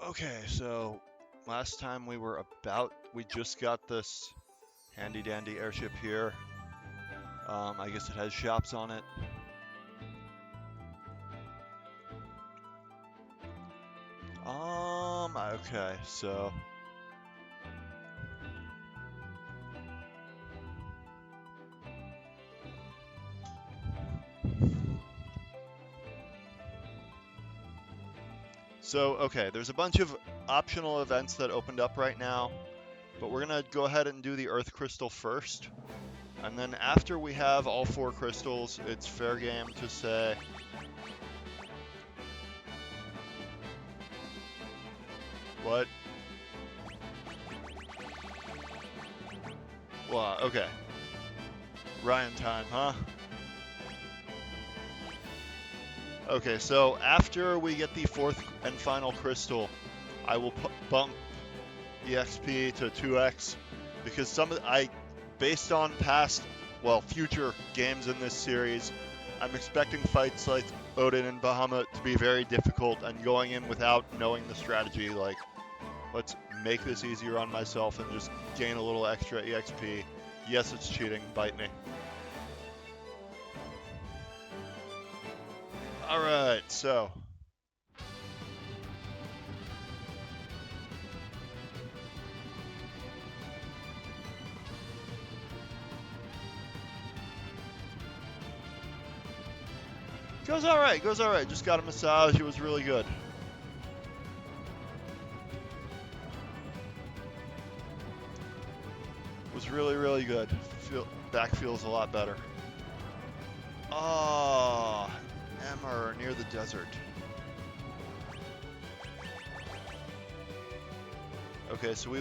Okay, so last time we just got this handy dandy airship here. I guess it has shops on it. Okay, so okay, there's a bunch of optional events that opened up right now, but we're gonna go ahead and do the Earth Crystal first. And then after we have all 4 crystals, it's fair game to say, what? Well, okay. Ryan time, huh? Okay, so after we get the 4th and final crystal, I will bump EXP to 2x because based on future games in this series, I'm expecting fights like Odin and Bahamut to be very difficult, and going in without knowing the strategy, like, let's make this easier on myself and just gain a little extra EXP. Yes, it's cheating, bite me. Alright, so goes alright, just got a massage, it was really good. Was really, really good. Back feels a lot better. Oh, Emmer near the desert. Okay, so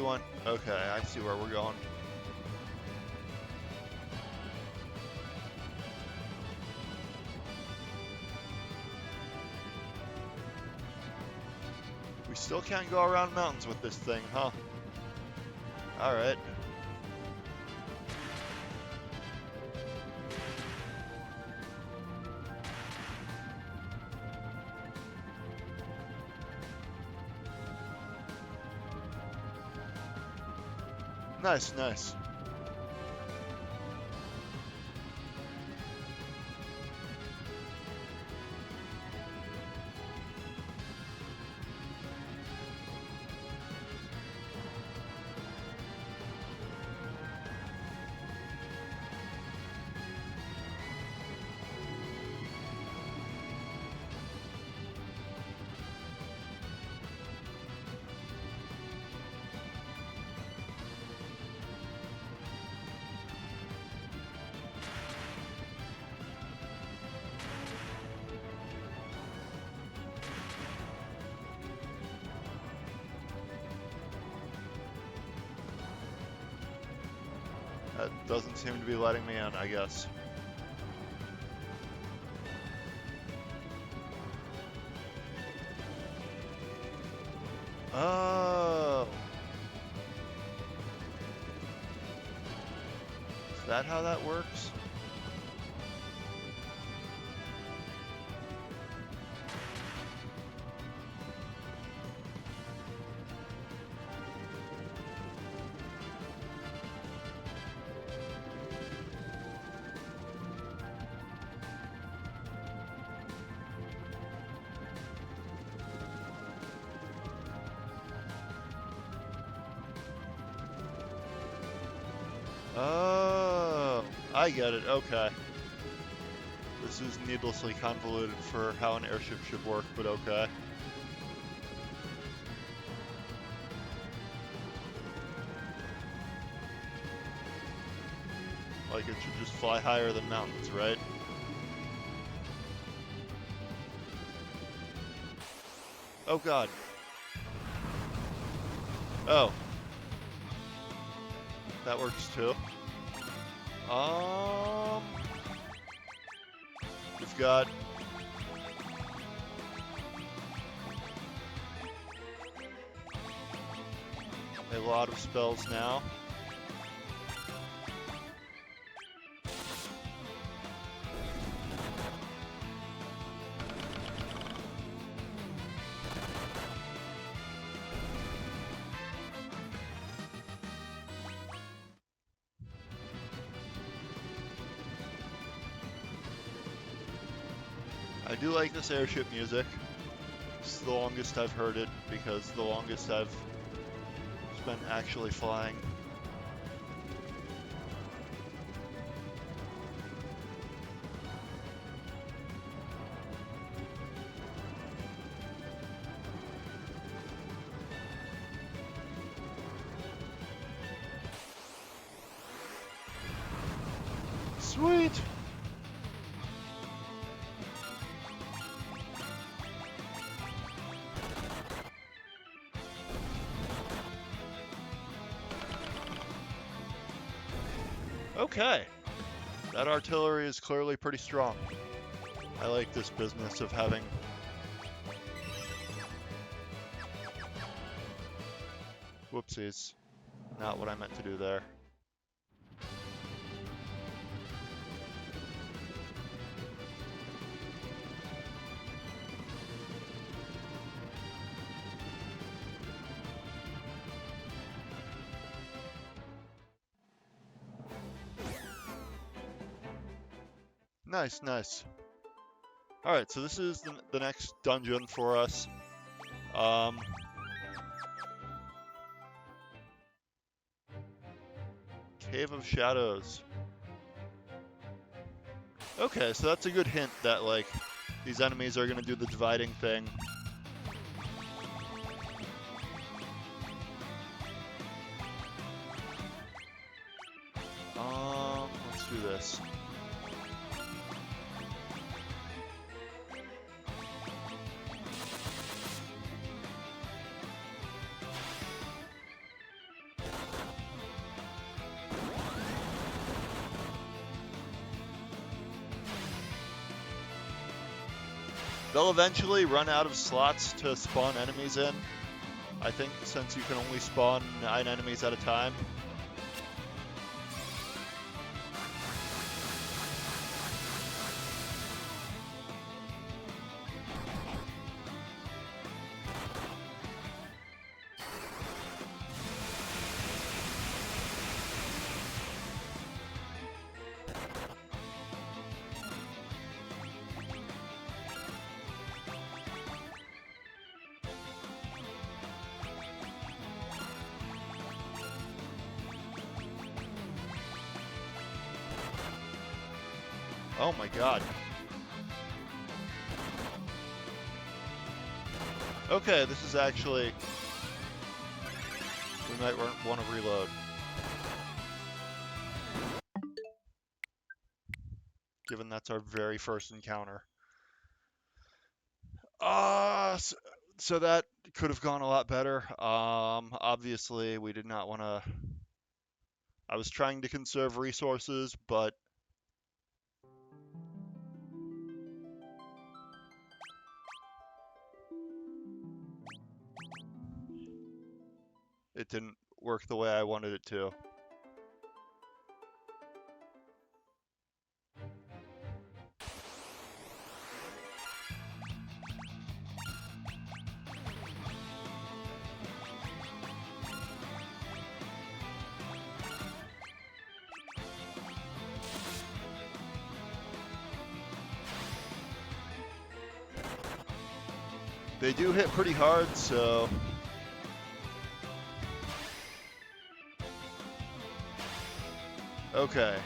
okay, I see where we're going. We still can't go around mountains with this thing, huh? Alright. Nice, nice. That doesn't seem to be letting me in, I guess. Oh. Is that how that works? Oh, I get it, okay. This is needlessly convoluted for how an airship should work, but okay. Like, it should just fly higher than mountains, right? Oh god. Oh. That works too. We've got a lot of spells now. I do like this airship music. It's the longest I've heard it because the longest I've spent actually flying. Sweet! Okay. That artillery is clearly pretty strong. I like this business of having... Whoopsies. Not what I meant to do there. Nice, nice. Alright, so this is the next dungeon for us. Cave of Shadows. Okay, so that's a good hint that, like, these enemies are gonna do the dividing thing. Let's do this. They'll eventually run out of slots to spawn enemies in. I think since you can only spawn 9 enemies at a time. Oh my god. Okay, this is actually... We might want to reload. Given that's our very first encounter. So that could have gone a lot better. Obviously, we did not want to... I was trying to conserve resources, but... It didn't work the way I wanted it to. They do hit pretty hard, so... Okay.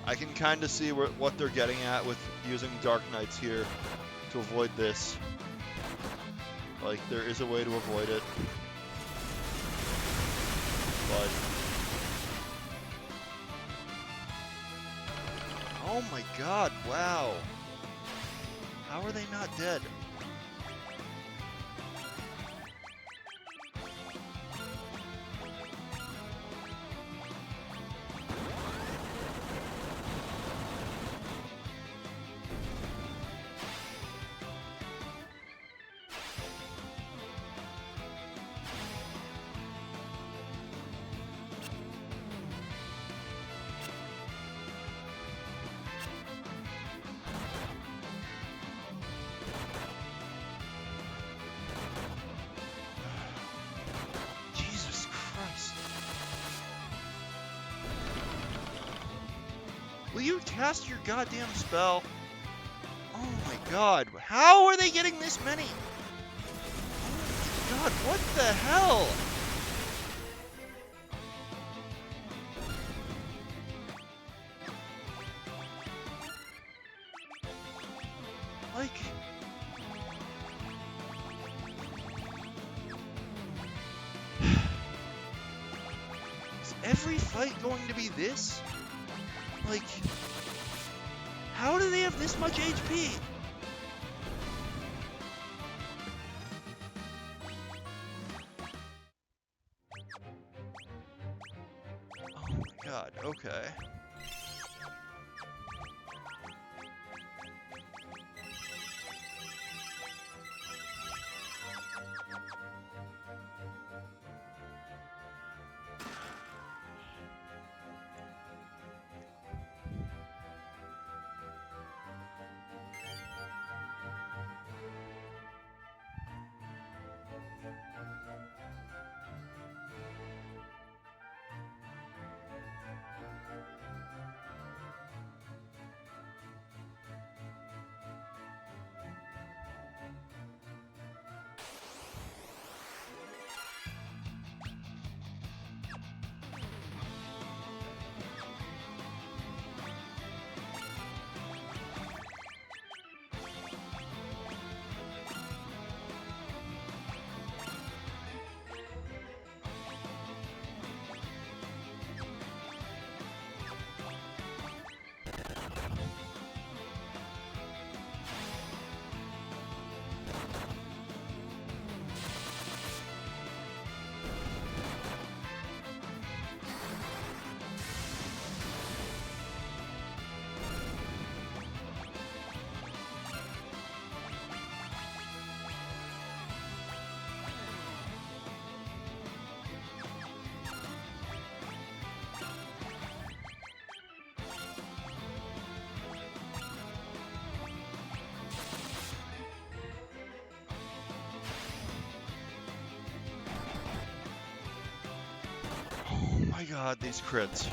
I can kind of see what they're getting at with using Dark Knights here to avoid this. Like, there is a way to avoid it. But... Oh my god, wow. How are they not dead? Will you cast your goddamn spell? god, how are they getting this many? Oh my god, what the hell? Like... Is every fight going to be this? Like... How do they have this much HP? Oh my god, okay. Oh my god, these crits.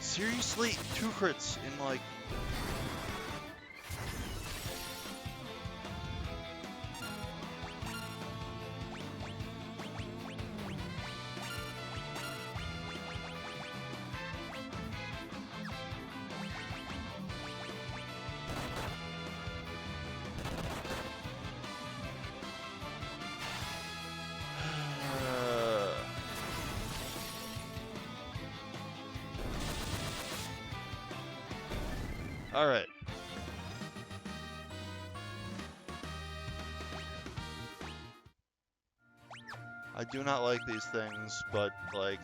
Seriously, 2 crits in like... Alright. I do not like these things, but, like...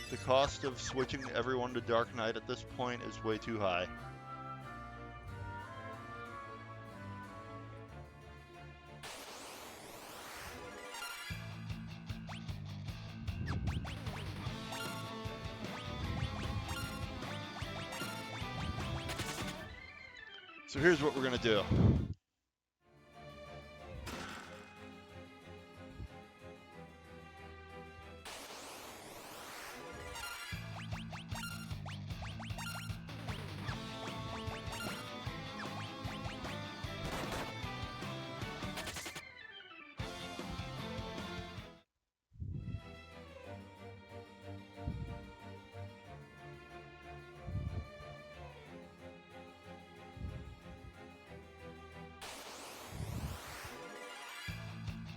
The cost of switching everyone to Dark Knight at this point is way too high. So here's what we're gonna do.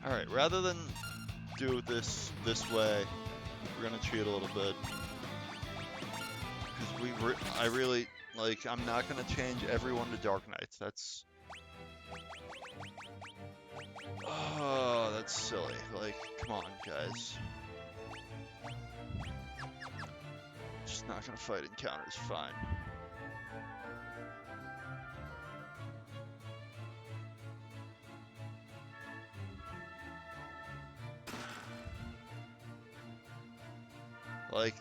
Alright, rather than do this way, we're gonna cheat a little bit. Because I really, like, I'm not gonna change everyone to Dark Knights. That's... Oh, that's silly. Like, come on, guys. Just not gonna fight encounters, fine. Like,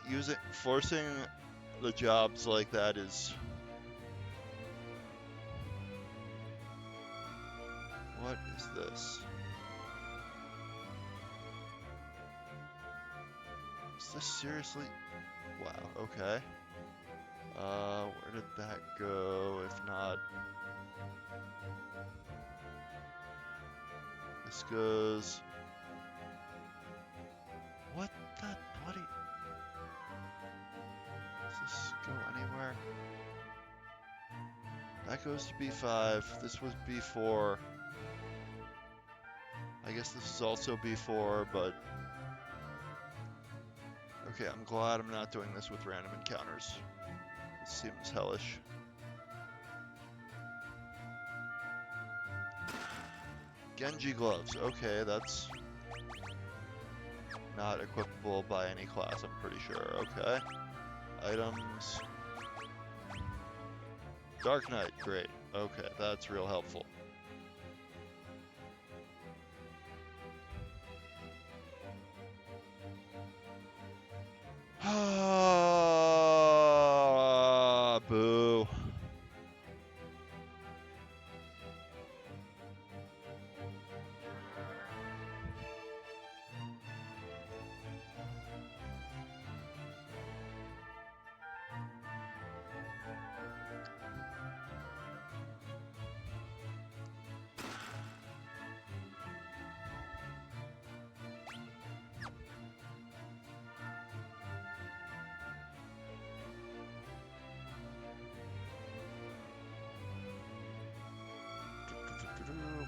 forcing the jobs like that is... What is this? Is this seriously? Wow, okay. Where did that go? If not... This goes... What the bloody... Does this go anywhere? That goes to B5. This was B4. I guess this is also B4, but... Okay, I'm glad I'm not doing this with random encounters. It seems hellish. Genji gloves. Okay, that's not equipable by any class, I'm pretty sure. Okay. Items. Dark Knight. Great. Okay, that's real helpful. Boo.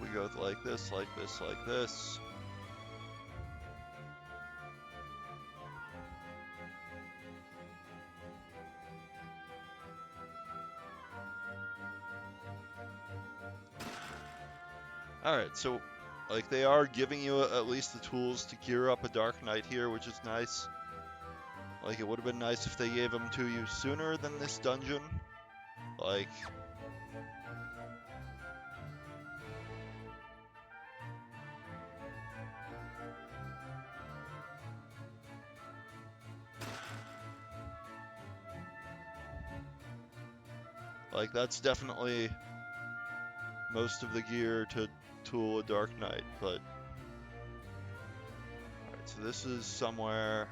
We go like this, like this, like this. Alright, so, like, they are giving you at least the tools to gear up a Dark Knight here, which is nice. Like, it would have been nice if they gave them to you sooner than this dungeon. Like... Like, that's definitely most of the gear to tool a Dark Knight, but... Alright, so this is somewhere.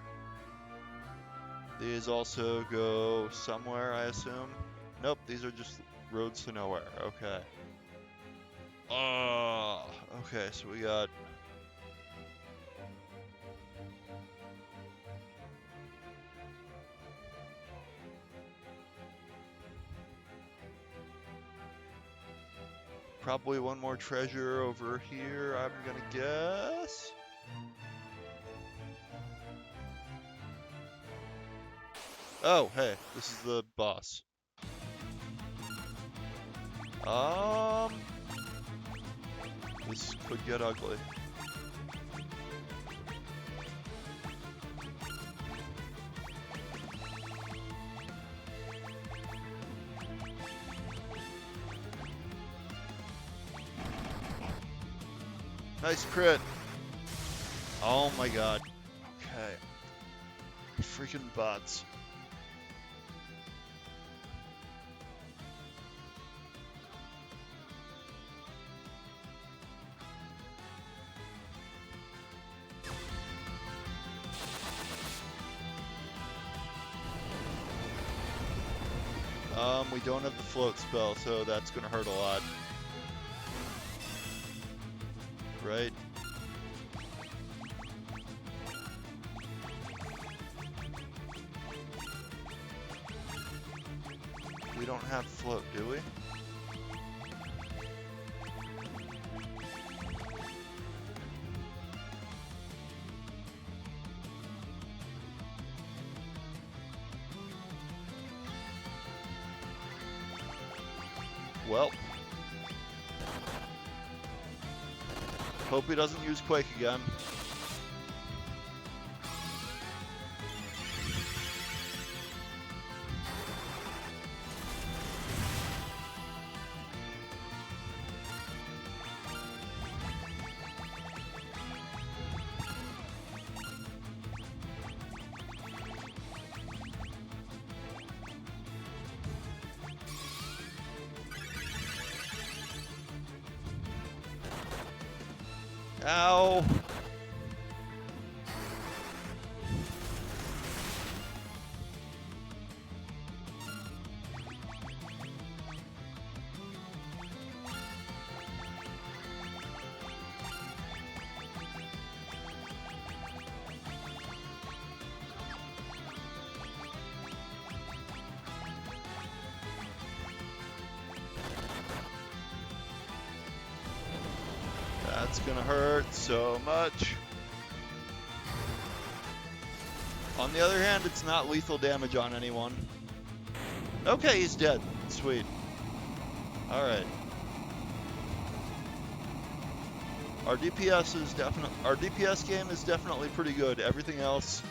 These also go somewhere, I assume? Nope, these are just roads to nowhere. Okay. Oh, okay, so we got... Probably one more treasure over here, I'm gonna guess. Oh, hey, this is the boss. This could get ugly. Nice crit. Oh my god. Okay. Freaking bots. We don't have the float spell, so that's gonna hurt a lot. Right? We don't have float, do we? Well. Hope he doesn't use Quake again. Ow! That's gonna hurt so much. On the other hand, it's not lethal damage on anyone. Okay, he's dead. Sweet. Alright. Our DPS game is definitely pretty good. Everything else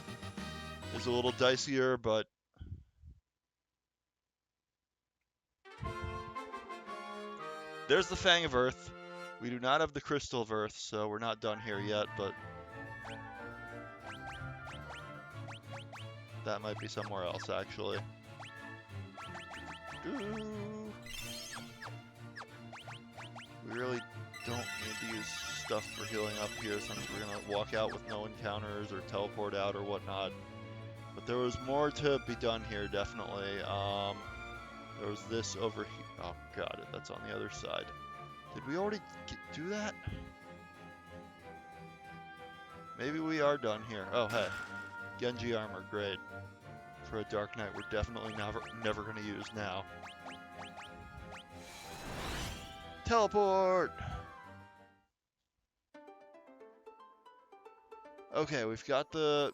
is a little dicier, but there's the Fang of Earth. We do not have the Crystal of Earth, so we're not done here yet, but that might be somewhere else, actually. We really don't need to use stuff for healing up here since we're going to walk out with no encounters or teleport out or whatnot. But there was more to be done here, definitely. There was this over here. Oh, got it. That's on the other side. Did we already do that? Maybe we are done here. Oh, hey. Genji armor, great. For a Dark Knight, we're definitely never going to use now. Teleport! Okay, we've got the...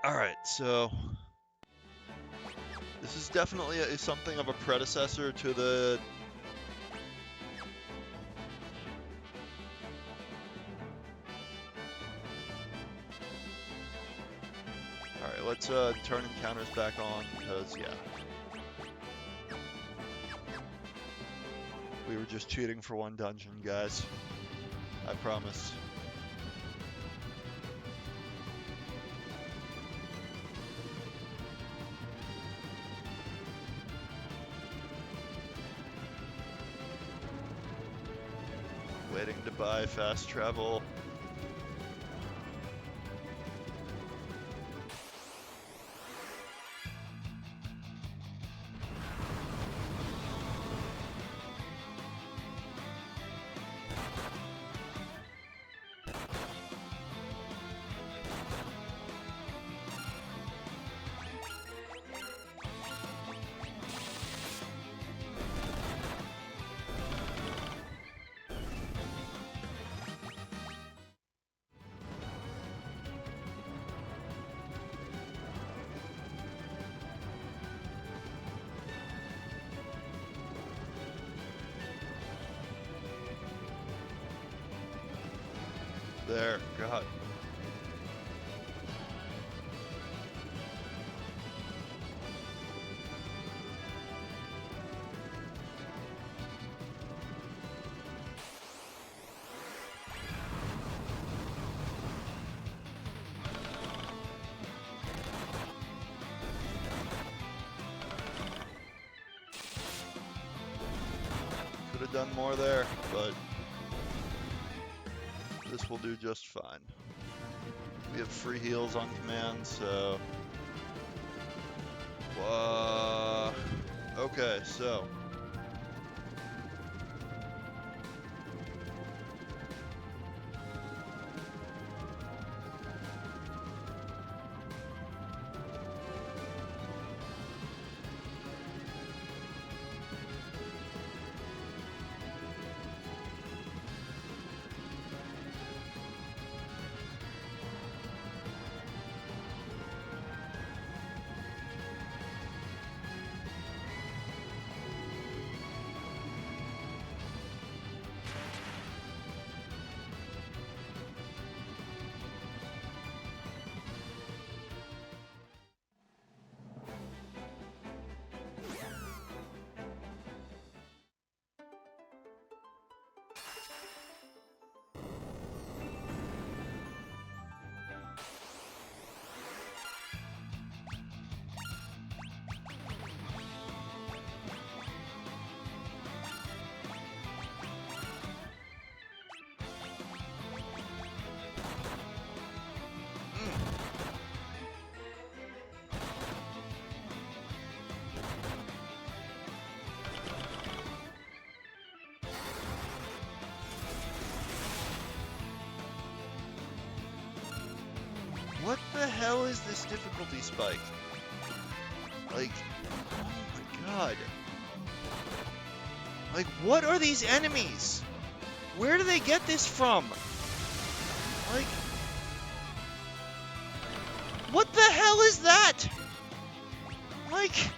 Alright, so... This is definitely something of a predecessor to the... Alright, let's turn encounters back on, because, yeah. We were just cheating for one dungeon, guys. I promise. Waiting to buy fast travel. There, God. Could have done more there, but this will do just fine. We have free heals on command, so... Okay, so... What the hell is this difficulty spike? Like, oh my god. Like, what are these enemies? Where do they get this from? Like, what the hell is that? Like,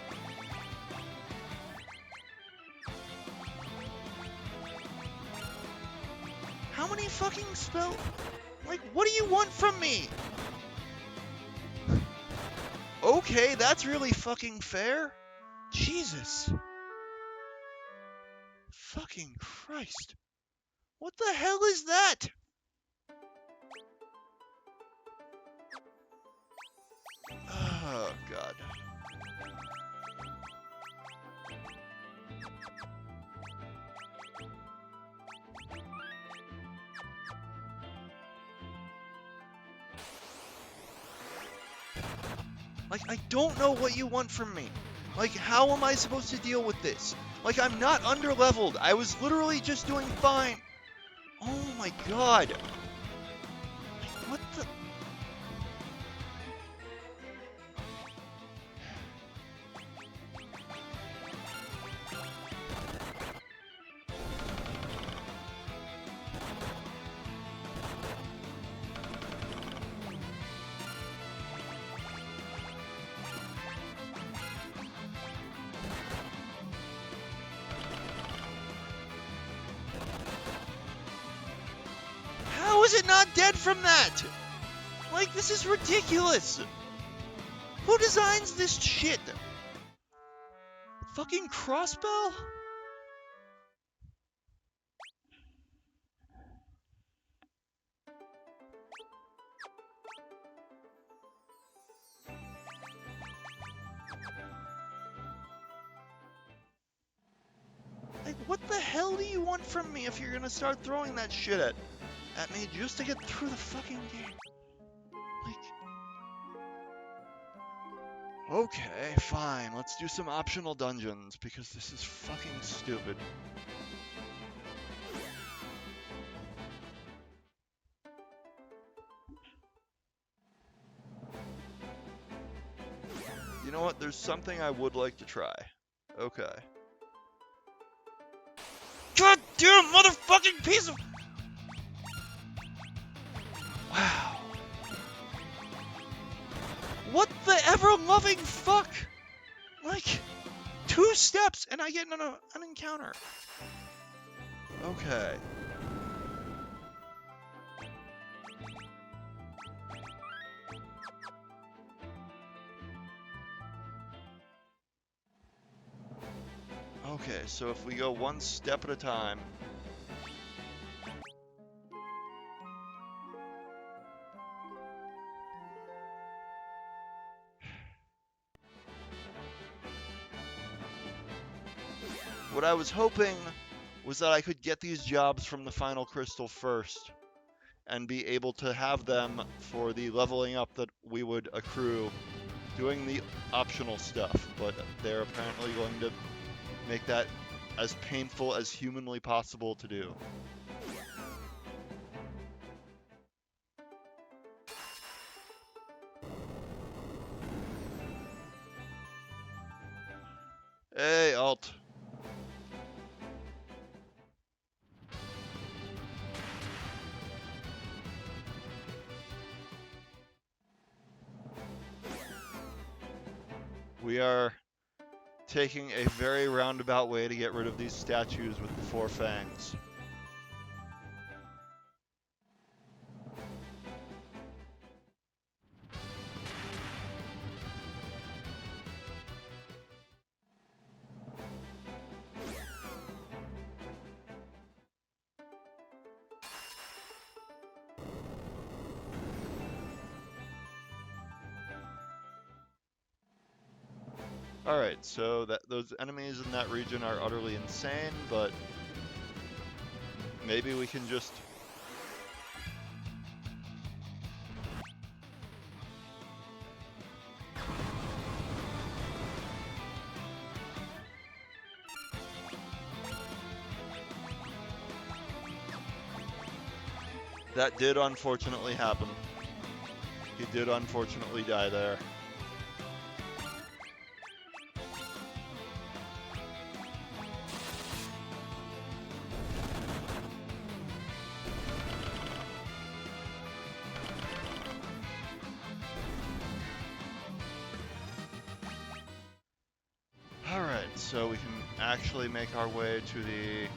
how many fucking spell? Like, what do you want from me? Okay, that's really fucking fair. Jesus. Fucking Christ. What the hell is that? Oh, God. Like, I don't know what you want from me. Like, how am I supposed to deal with this? Like, I'm not under-leveled. I was literally just doing fine. Oh my god. Like, what the... How is it not dead from that? Like, this is ridiculous. Who designs this shit? Fucking Crossbell? Like, what the hell do you want from me if you're gonna start throwing that shit at me just to get through the fucking game? Like... Okay, fine. Let's do some optional dungeons, because this is fucking stupid. You know what? There's something I would like to try. Okay. God damn motherfucking piece of... Wow. What the ever-loving fuck? Like, 2 steps and I get an encounter. Okay. Okay, so if we go 1 step at a time... What I was hoping was that I could get these jobs from the final crystal first and be able to have them for the leveling up that we would accrue doing the optional stuff, but they're apparently going to make that as painful as humanly possible to do. Hey, Alt. We are taking a very roundabout way to get rid of these statues with the 4 fangs. Alright, so those enemies in that region are utterly insane, but maybe we can just... That did unfortunately happen. He did unfortunately die there. Alright, so we can actually make our way to the...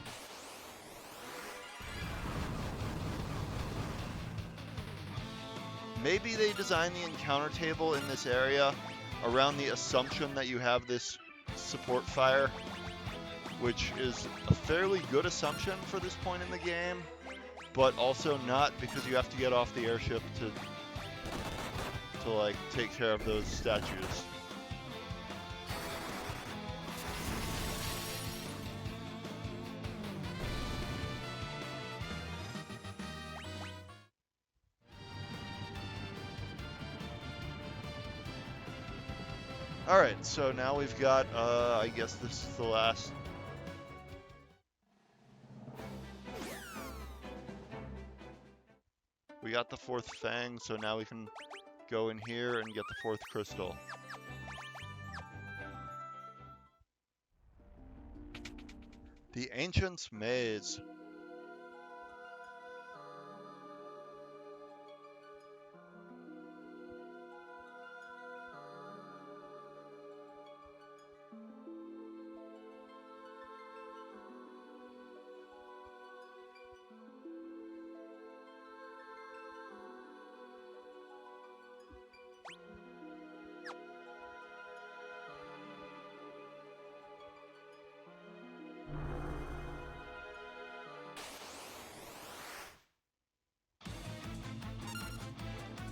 Maybe they designed the encounter table in this area around the assumption that you have this support fire, which is a fairly good assumption for this point in the game, but also not, because you have to get off the airship to like take care of those statues. Alright, so now we've got, I guess this is the last. We got the fourth fang, so now we can go in here and get the fourth crystal. The Ancient's Maze.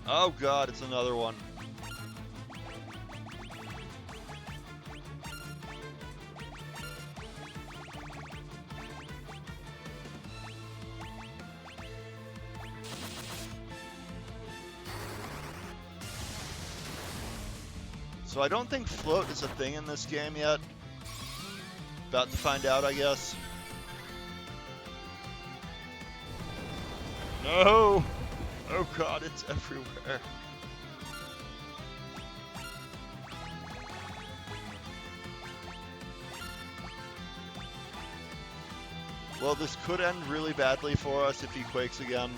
Oh god, it's another one. So I don't think float is a thing in this game yet. About to find out, I guess. No! Oh god, it's everywhere. Well, this could end really badly for us if he quakes again.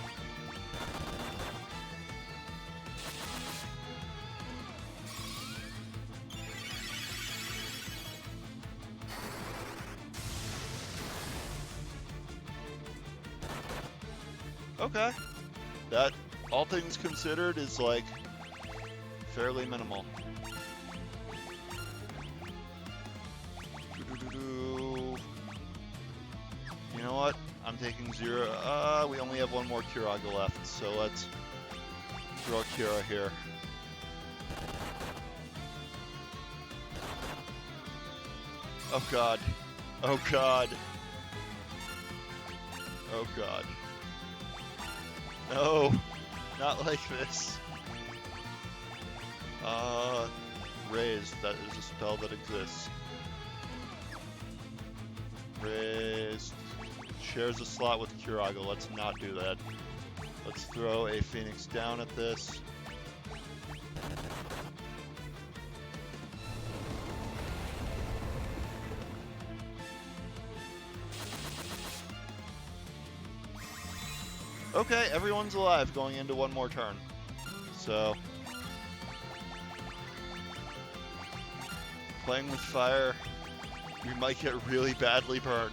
Okay. That, all things considered, is like fairly minimal. You know what? I'm taking zero. We only have one more Curaga left, so let's throw Kira here. Oh god. Oh god. Oh god. No, not like this. Raised, that is a spell that exists. Raised. Shares a slot with Curaga, let's not do that. Let's throw a Phoenix down at this. Okay, everyone's alive going into one more turn. So, playing with fire, we might get really badly burned.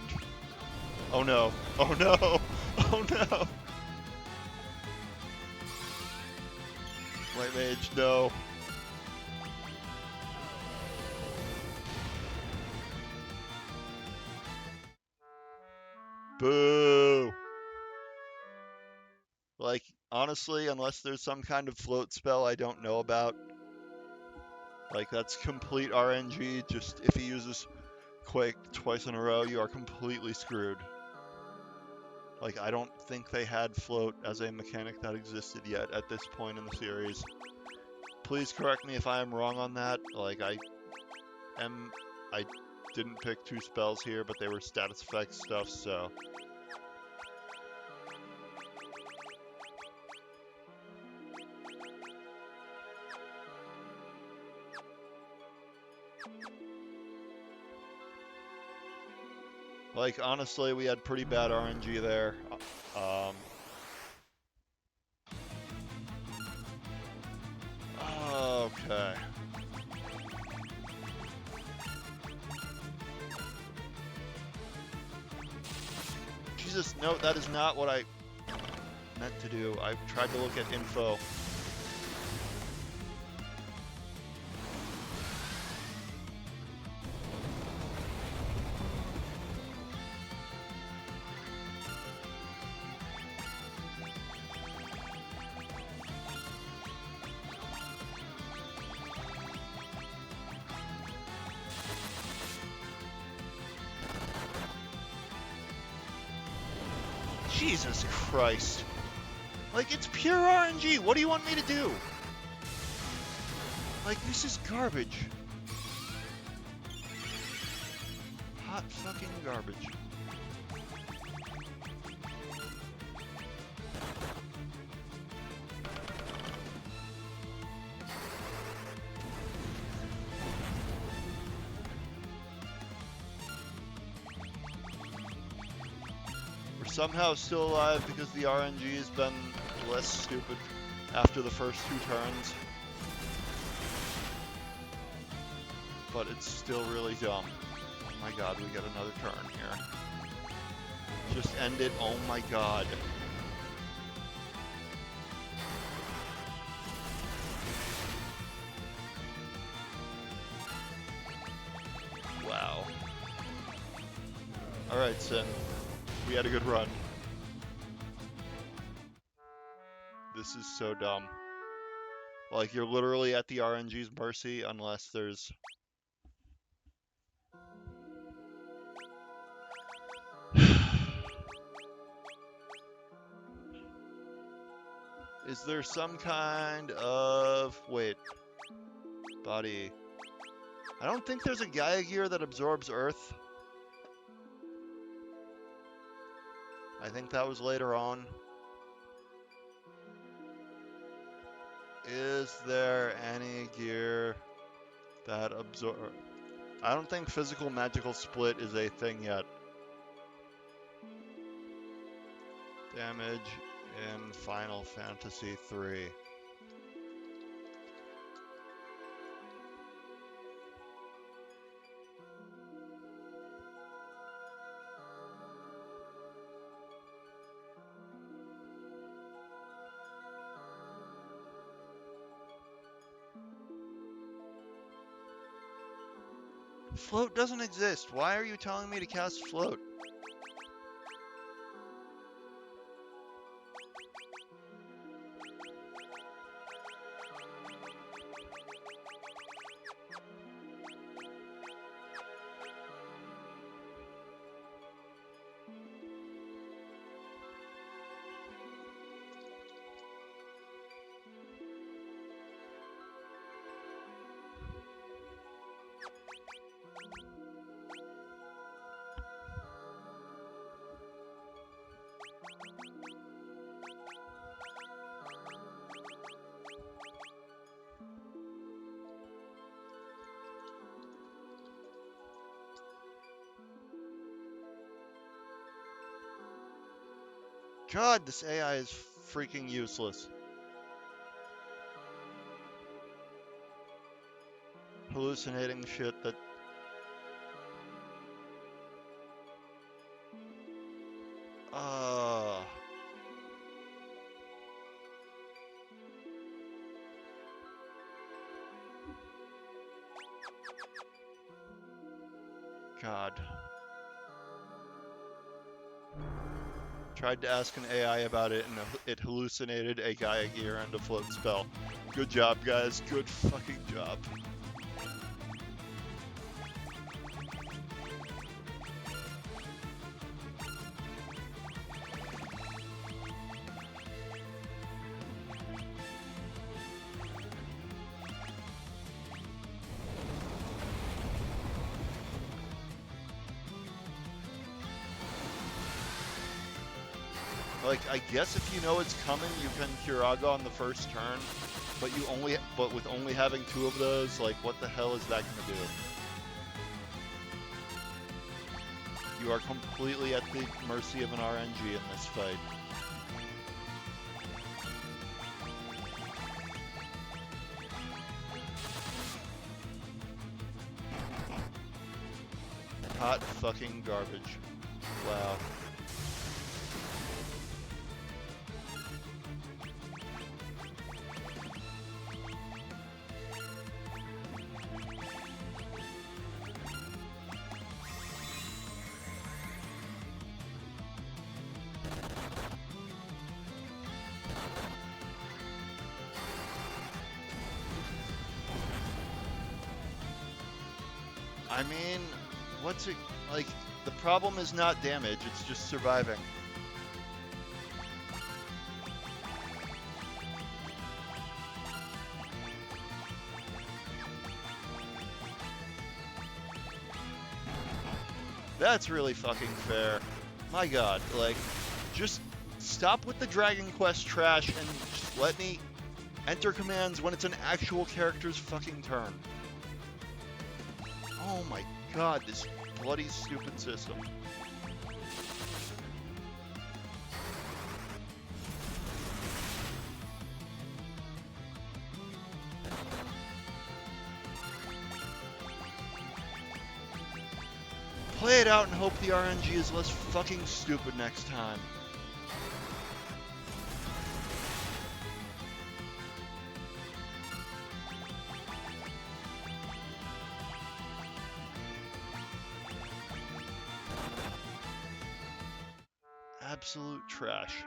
Oh no, oh no, oh no! White Mage, no. Boo! Like, honestly, unless there's some kind of float spell I don't know about, like, that's complete RNG. Just, if he uses Quake twice in a row, you are completely screwed. Like, I don't think they had float as a mechanic that existed yet at this point in the series. Please correct me if I am wrong on that. Like, I didn't pick two spells here, but they were status effect stuff, so... Like, honestly, we had pretty bad RNG there. Okay. Jesus, no, that is not what I meant to do. I tried to look at info. Jesus Christ. Like, it's pure RNG. What do you want me to do? Like, this is garbage. Hot fucking garbage. We're somehow still alive because the RNG has been less stupid after the first 2 turns. But it's still really dumb. Oh my god, we get another turn here. Just end it, oh my god. Wow. Alright, Sin. We had a good run. This is so dumb. Like, you're literally at the RNG's mercy unless there's... Is there some kind of... Wait. Body. I don't think there's a Gaia gear that absorbs Earth. I think that was later on. Is there any gear that absorb... I don't think physical magical split is a thing yet. Damage in Final Fantasy III. Float doesn't exist. Why are you telling me to cast Float? God, this AI is freaking useless. Hallucinating shit that... God. Tried to ask an AI about it, and it hallucinated a Gaia gear and a float spell. Good job, guys. Good fucking job. Like, I guess if you know it's coming, you can Curaga on the first turn, but with only having 2 of those, like, what the hell is that gonna do? You are completely at the mercy of an RNG in this fight. Hot fucking garbage. Wow. I mean, what's it, like, the problem is not damage, it's just surviving. That's really fucking fair. My god, like, just stop with the Dragon Quest trash and just let me enter commands when it's an actual character's fucking turn. Oh my god, this bloody stupid system. Play it out and hope the RNG is less fucking stupid next time. Absolute trash.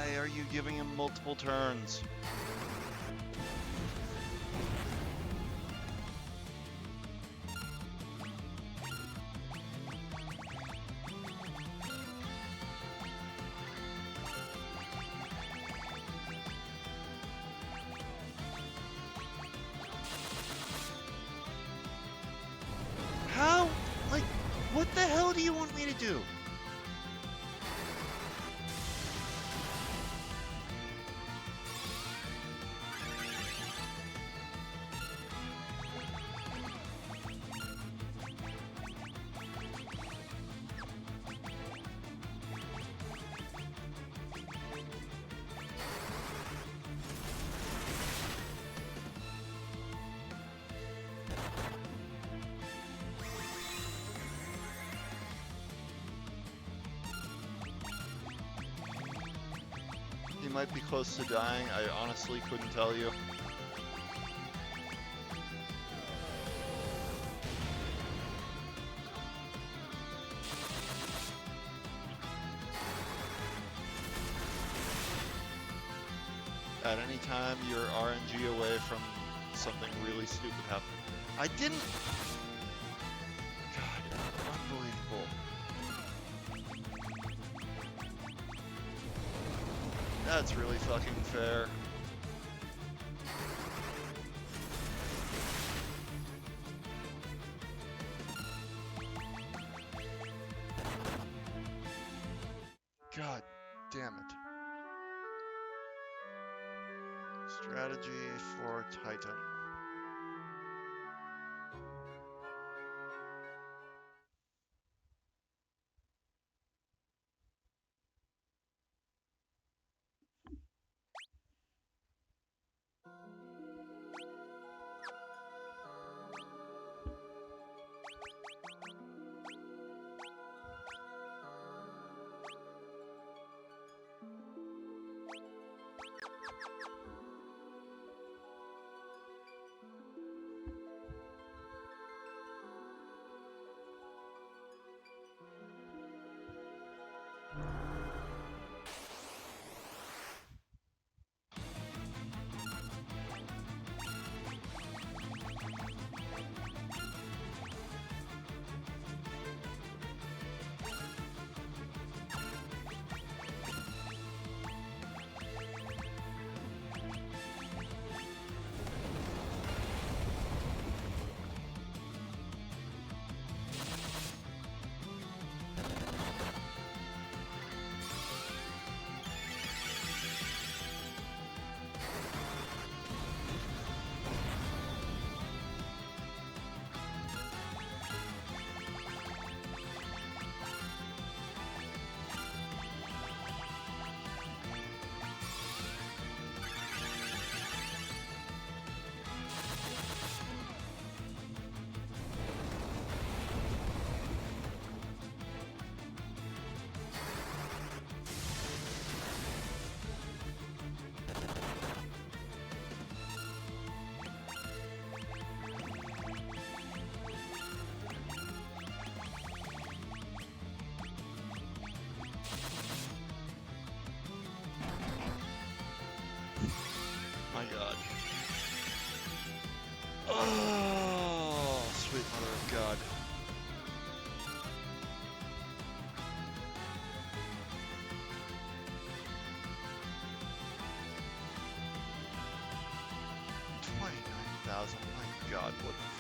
Why are you giving him multiple turns? How? Like, what the hell do you want me to do? He might be close to dying. I honestly couldn't tell you. At any time, you're RNG away from something really stupid happening. I didn't... God, unbelievable. That's really fucking fair. God damn it. Strategy for Titan. My God. Oh, sweet mother of God. $29,000. My God, what the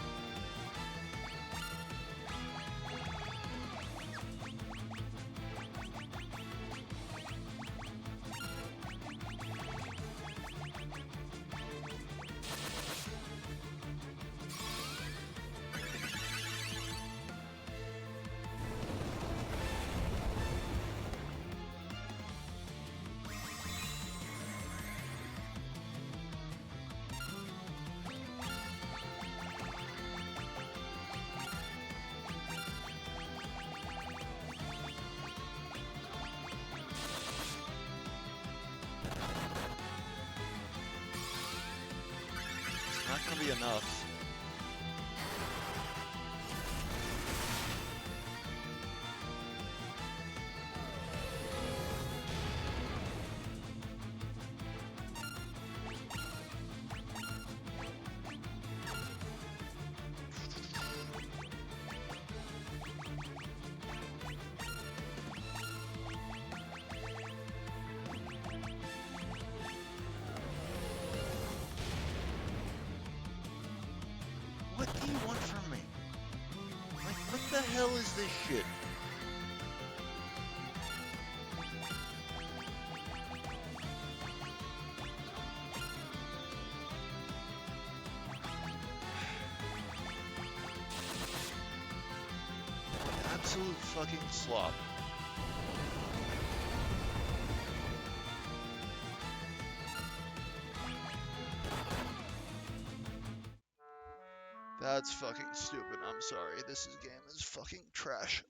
It's not gonna be enough. What do you want from me? Like, what the hell is this shit? Absolute fucking slop. That's fucking stupid. I'm sorry. This game is fucking trash.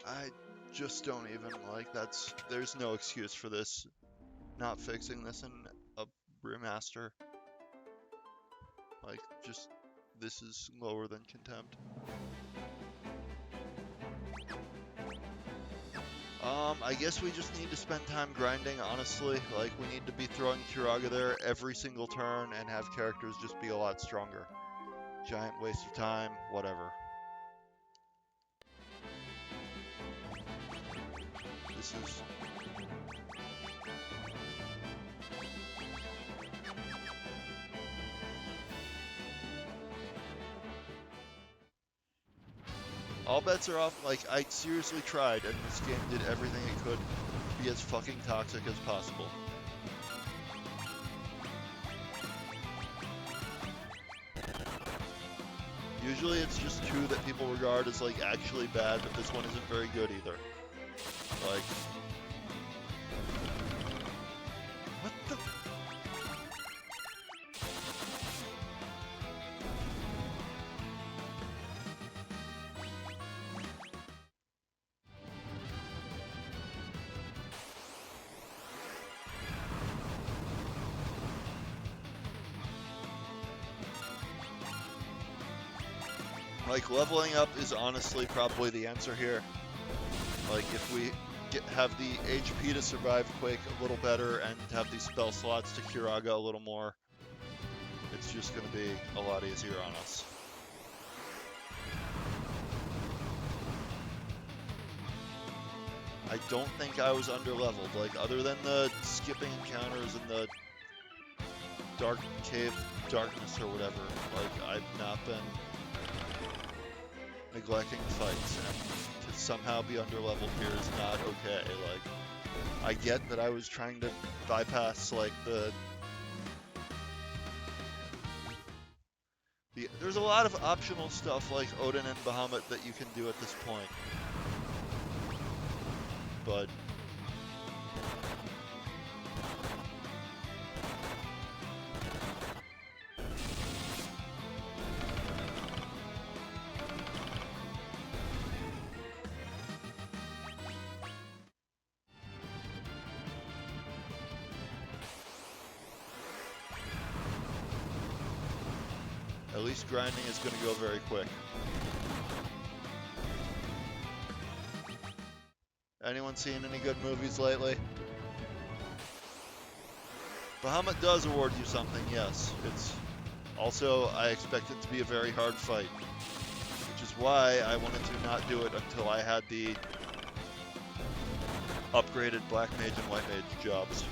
I just don't even like there's no excuse for this. Not fixing this in a remaster. Like, just, this is lower than contempt. I guess we just need to spend time grinding, honestly. Like, we need to be throwing Kiraga there every single turn and have characters just be a lot stronger. Giant waste of time, whatever. this is... All bets are off. Like, I seriously tried, and this game did everything it could to be as fucking toxic as possible. Usually it's just two that people regard as, like, actually bad, but this one isn't very good either. Like... What the... Like, leveling up is honestly probably the answer here. Like, if we have the HP to survive Quake a little better and have these spell slots to Curaga a little more, it's just going to be a lot easier on us. I don't think I was underleveled. Like, other than the skipping encounters and the dark cave darkness or whatever, like, I've not been neglecting fights, and to somehow be underleveled here is not okay. Like, I get that I was trying to bypass, like, there's a lot of optional stuff like Odin and Bahamut that you can do at this point. But at least grinding is going to go very quick. Anyone seen any good movies lately? Bahamut does award you something, yes. It's also, I expect it to be a very hard fight, which is why I wanted to not do it until I had the upgraded Black Mage and White Mage jobs.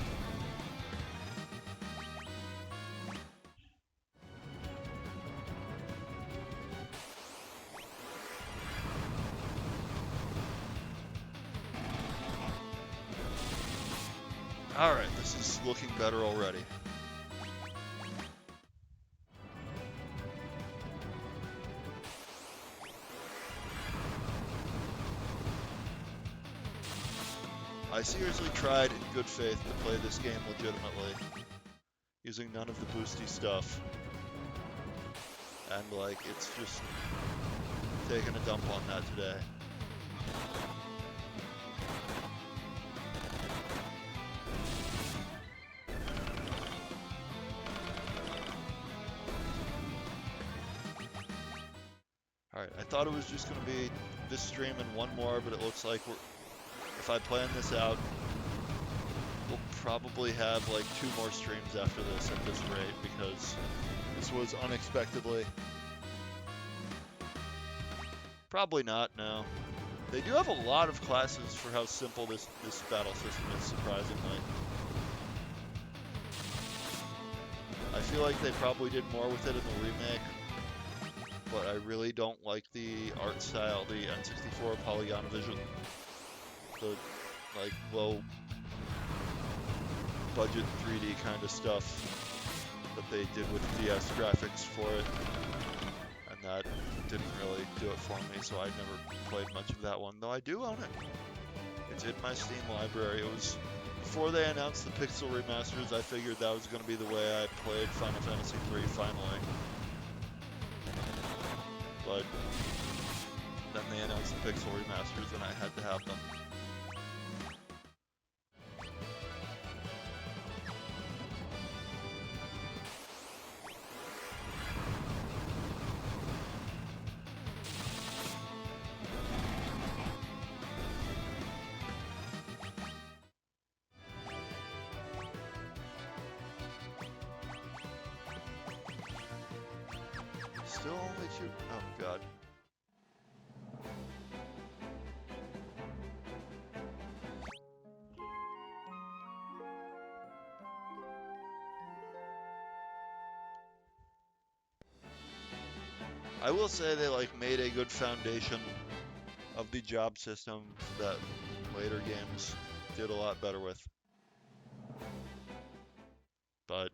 Alright, this is looking better already. I seriously tried in good faith to play this game legitimately, using none of the boosty stuff. And, like, it's just taking a dump on that today. Alright, I thought it was just going to be this stream and one more, but it looks like if I plan this out, we'll probably have like 2 more streams after this at this rate, because this was unexpectedly... Probably not, no. They do have a lot of classes for how simple this battle system is, surprisingly. I feel like they probably did more with it in the remake, but I really don't like the art style, the N64 Polygon Vision. The, like, low budget 3D kind of stuff that they did with DS graphics for it, and that didn't really do it for me, so I never played much of that one, though I do own it. It's in my Steam library. It was before they announced the Pixel remasters. I figured that was going to be the way I played Final Fantasy III finally, but then they announced the Pixel remasters and I had to have them. Still only 2. Oh god. I will say they like made a good foundation of the job system that later games did a lot better with. But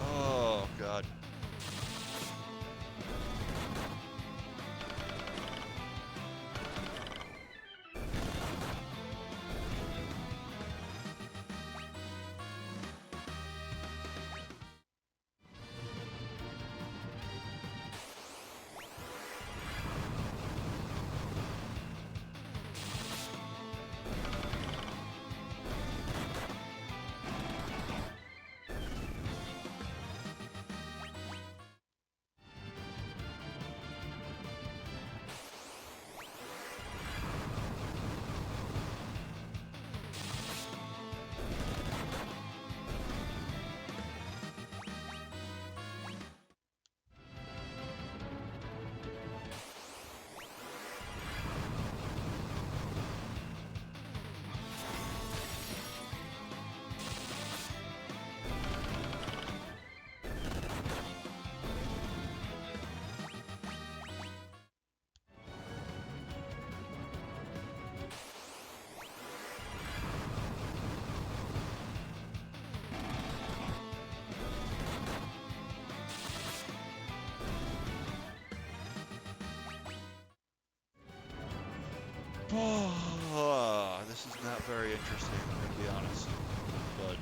oh god. This is not very interesting, I'm gonna be honest. But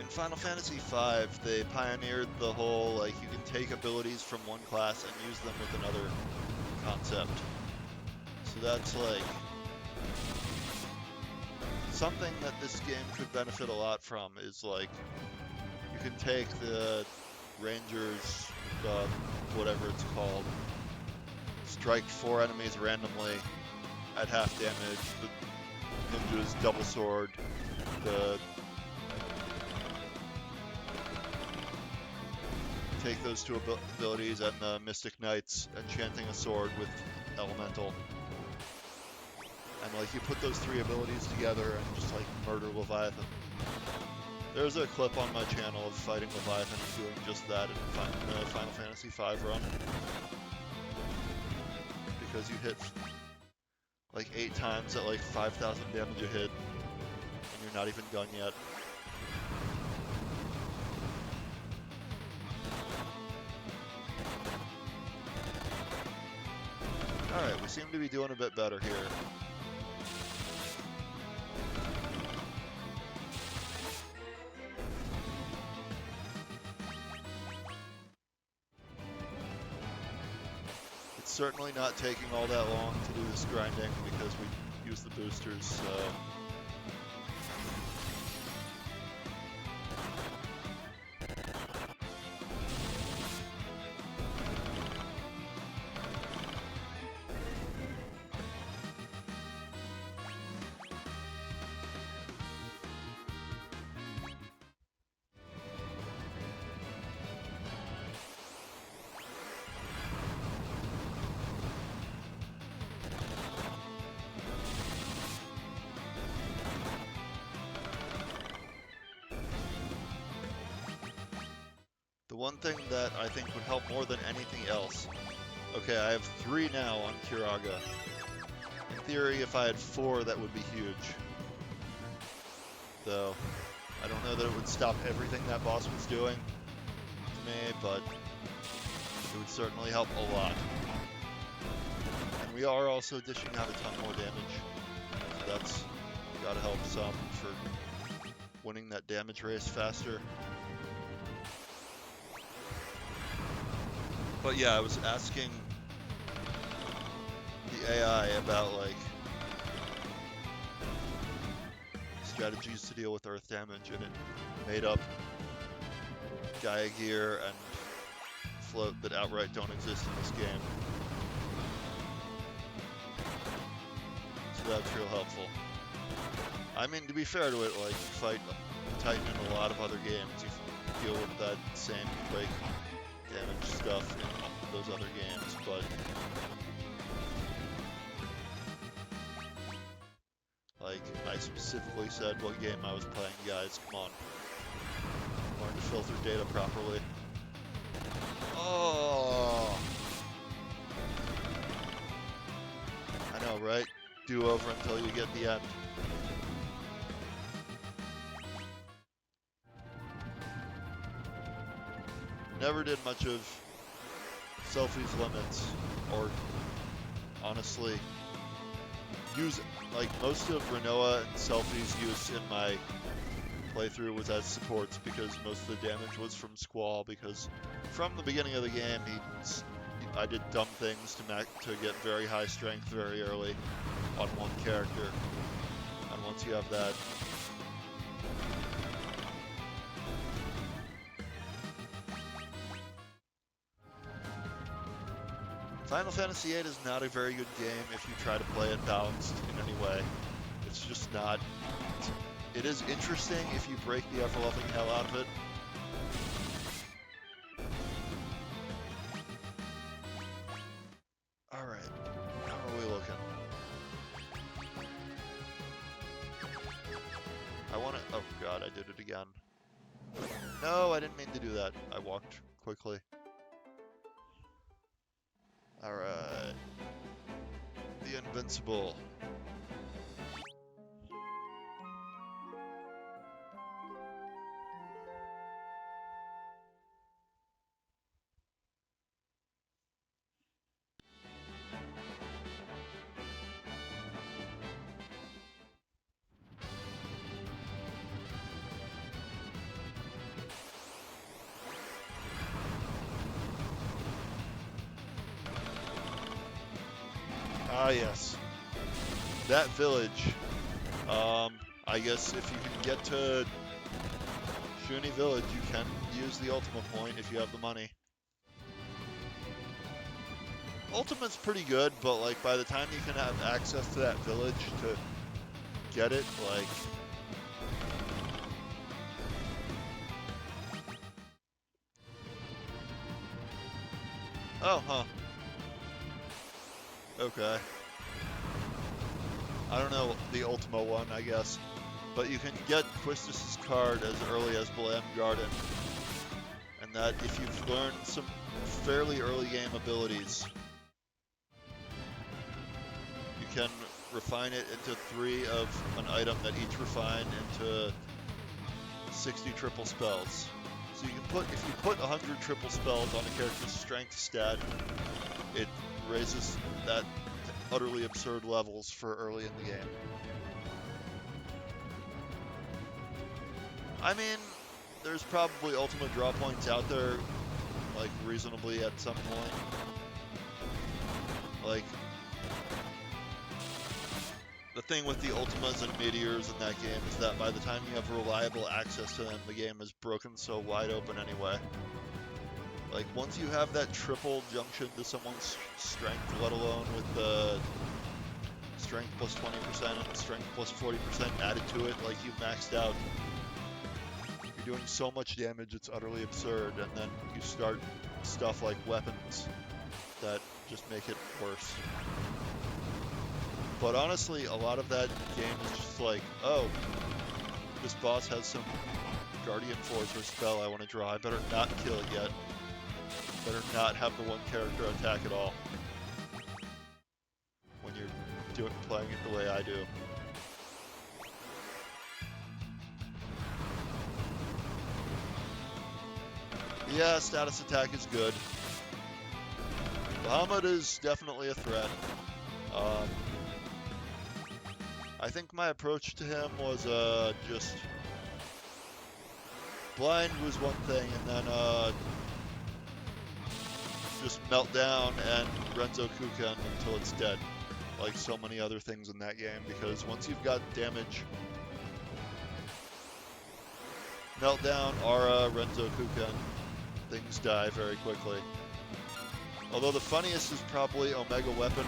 in Final Fantasy V, they pioneered the whole like you can take abilities from one class and use them with another concept. So that's like something that this game could benefit a lot from is like you can take the Rangers, whatever it's called, strike 4 enemies randomly at half damage, the ninja's double sword, take those two abilities, and the Mystic Knights enchanting a sword with elemental. And like you put those 3 abilities together and just like murder Leviathan. There's a clip on my channel of fighting Leviathan and doing just that in the Final Fantasy V run. Because you hit like 8 times at like 5,000 damage a hit, and you're not even done yet. Alright, we seem to be doing a bit better here. Certainly not taking all that long to do this grinding because we use the boosters, so... The one thing that I think would help more than anything else... Okay, I have 3 now on Curaga. In theory, if I had 4, that would be huge. Though, I don't know that it would stop everything that boss was doing to me, but it would certainly help a lot. And we are also dishing out a ton more damage. So that's gotta help some for winning that damage race faster. But yeah, I was asking the AI about like strategies to deal with earth damage, and it made up Gaia Gear and Float that outright don't exist in this game. that's real helpful. I mean, to be fair to it, like, you fight Titan in a lot of other games. You deal with that same quake damage stuff in those other games, but like, I specifically said what game I was playing, guys. Come on. Learn to filter data properly. Oh! I know, right? Do over until you get the end. Never did much of Selphie's limits, or honestly, use like most of Rinoa and Selphie's use in my playthrough was as supports because most of the damage was from Squall. Because from the beginning of the game, I did dumb things to get very high strength very early on one character, and once you have that. Final Fantasy VIII is not a very good game if you try to play it balanced in any way. It's just not. It is interesting if you break the ever-loving hell out of it. Alright, how are we looking? I wanna. Oh god, I did it again. No, I didn't mean to do that. I walked quickly. Alright. The Invincible. Ah, yes. That village. I guess if you can get to Shuni Village, you can use the Ultima point if you have the money. Ultimate's pretty good, but like by the time you can have access to that village to get it, like... Oh, huh. Okay. I don't know the Ultima one, I guess. But you can get Quistis' card as early as Blam Garden. And that if you've learned some fairly early game abilities, you can refine it into 3 of an item that each refine into 60 triple spells. So you can put, if you put 100 triple spells on a character's strength stat, it raises that to utterly absurd levels for early in the game. I mean, there's probably Ultima draw points out there, like, reasonably at some point. Like, the thing with the Ultimas and Meteors in that game is that by the time you have reliable access to them, the game is broken so wide open anyway. Like, once you have that triple junction to someone's strength, let alone with the strength plus 20% and strength plus 40% added to it, like, you've maxed out. You're doing so much damage, it's utterly absurd, and then you start stuff like weapons that just make it worse. But honestly, a lot of that game is just like, oh, this boss has some Guardian Force or spell I want to draw, I better not kill it yet. Better not have the one character attack at all when you're playing it the way I do. Yeah, status attack is good. Bahamut is definitely a threat. I think my approach to him was just blind was one thing, and then just melt down and Renzo Kuken until it's dead, like so many other things in that game, because once you've got damage, Meltdown, Aura, Renzo Kuken, things die very quickly. Although the funniest is probably Omega Weapon,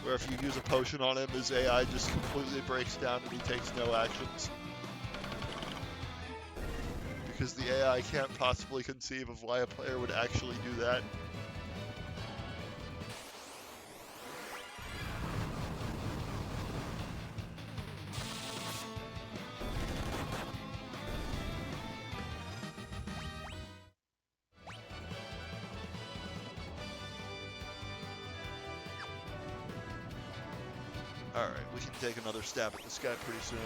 where if you use a potion on him, his AI just completely breaks down and he takes no actions. Because the AI can't possibly conceive of why a player would actually do that. Alright, we can take another stab at this guy pretty soon.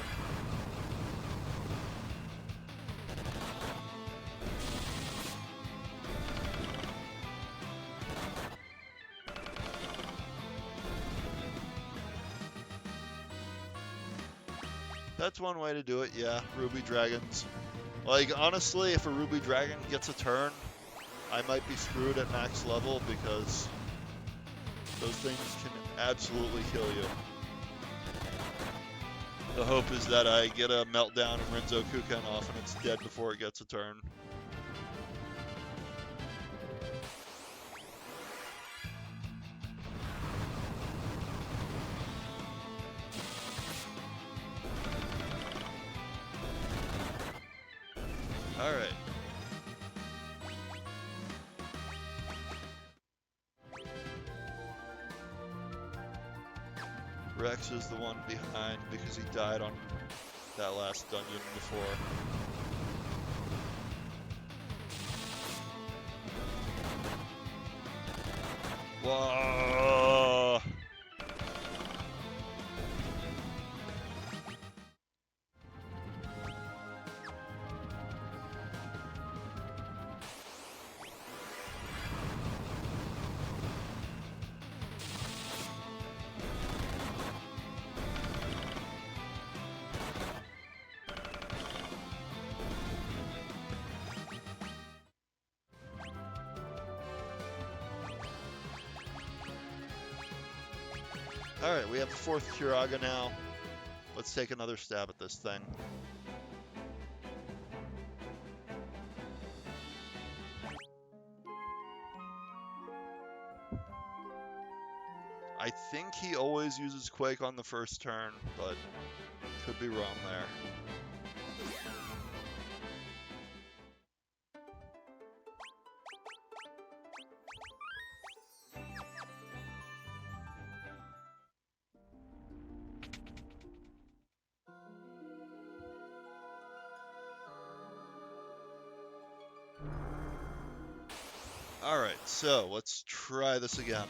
That's one way to do it, yeah. Ruby Dragons. Like, honestly, if a Ruby Dragon gets a turn, I might be screwed at max level because those things can absolutely kill you. The hope is that I get a meltdown and Renzo Kuken off and it's dead before it gets a turn. Alright. Rex is the one behind because he died on that last dungeon before. Whoa! Alright, we have the 4th Curaga now. Let's take another stab at this thing. I think he always uses Quake on the first turn, but could be wrong there. Alright, so let's try this again.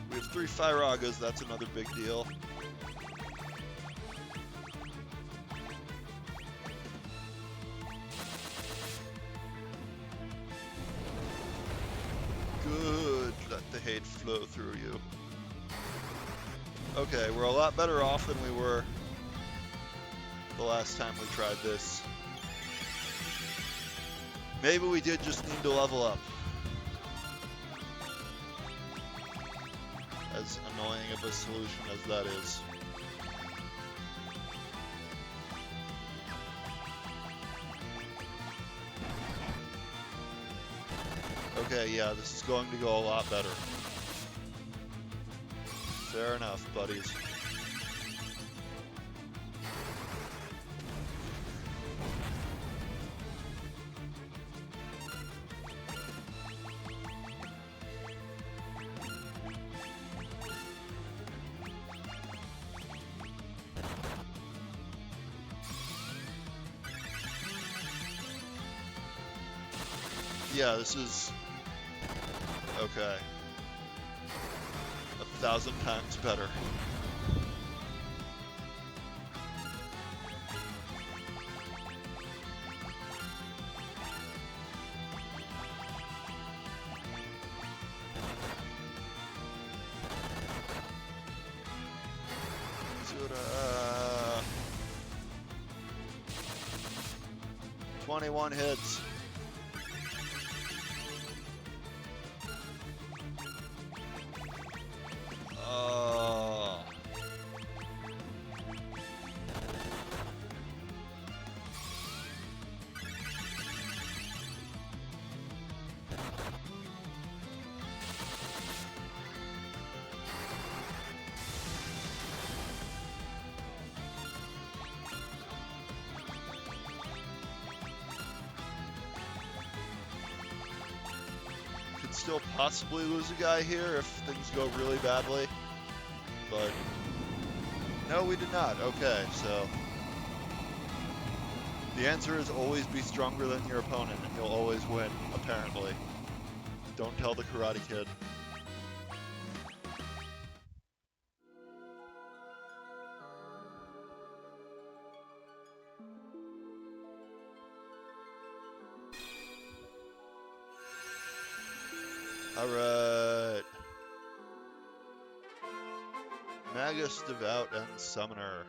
We have 3 Firagas, that's another big deal. Good, let the hate flow through you. Okay, we're a lot better off than we were the last time we tried this. Maybe we did just need to level up. As annoying of a solution as that is. Okay, yeah, this is going to go a lot better. Fair enough, buddies. Yeah, this is... okay. 1,000 times better. Zura. 21 hits. still possibly lose a guy here if things go really badly. But no, we did not. Okay, so the answer is always be stronger than your opponent and you'll always win, apparently. Don't tell the Karate Kid. Alright. Magus, Devout, and Summoner.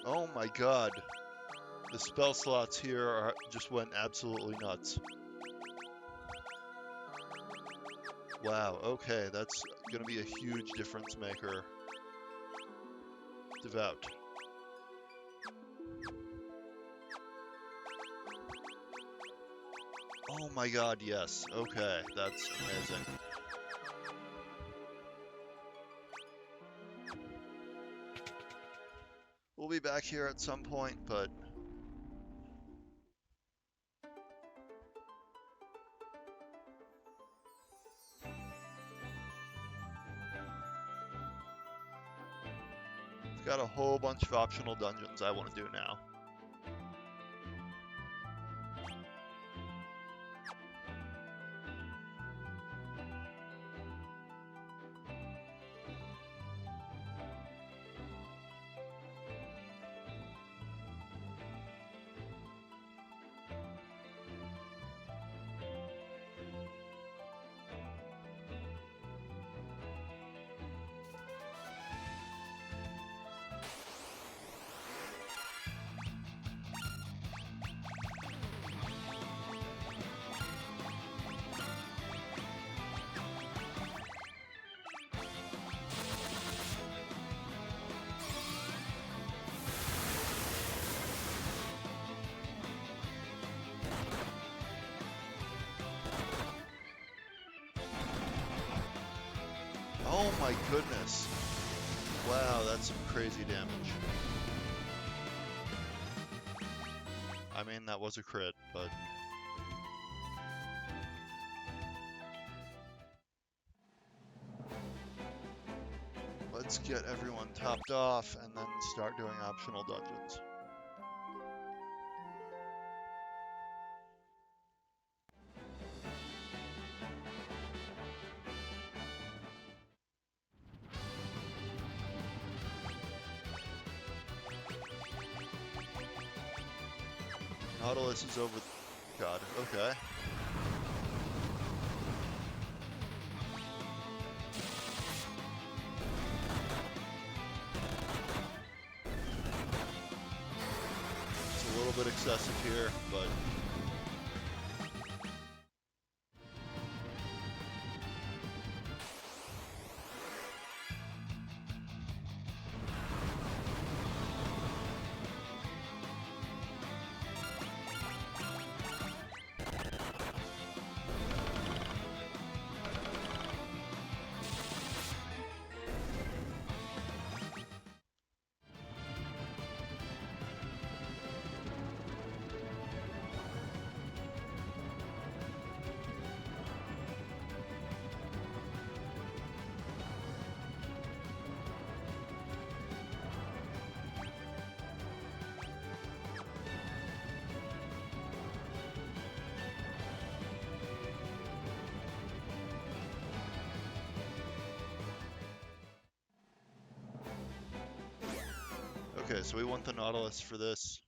Oh my god. The spell slots here just went absolutely nuts. Wow, okay, that's gonna be a huge difference maker. Devout. Oh my god, yes. Okay, that's amazing. We'll be back here at some point, but I've got a whole bunch of optional dungeons I want to do now. Oh my goodness. Wow, that's some crazy damage. I mean, that was a crit, but... Let's get everyone topped off and then start doing optional dungeons. Nautilus is over... God, okay. It's a little bit excessive here, but... Okay, so we want the Nautilus for this.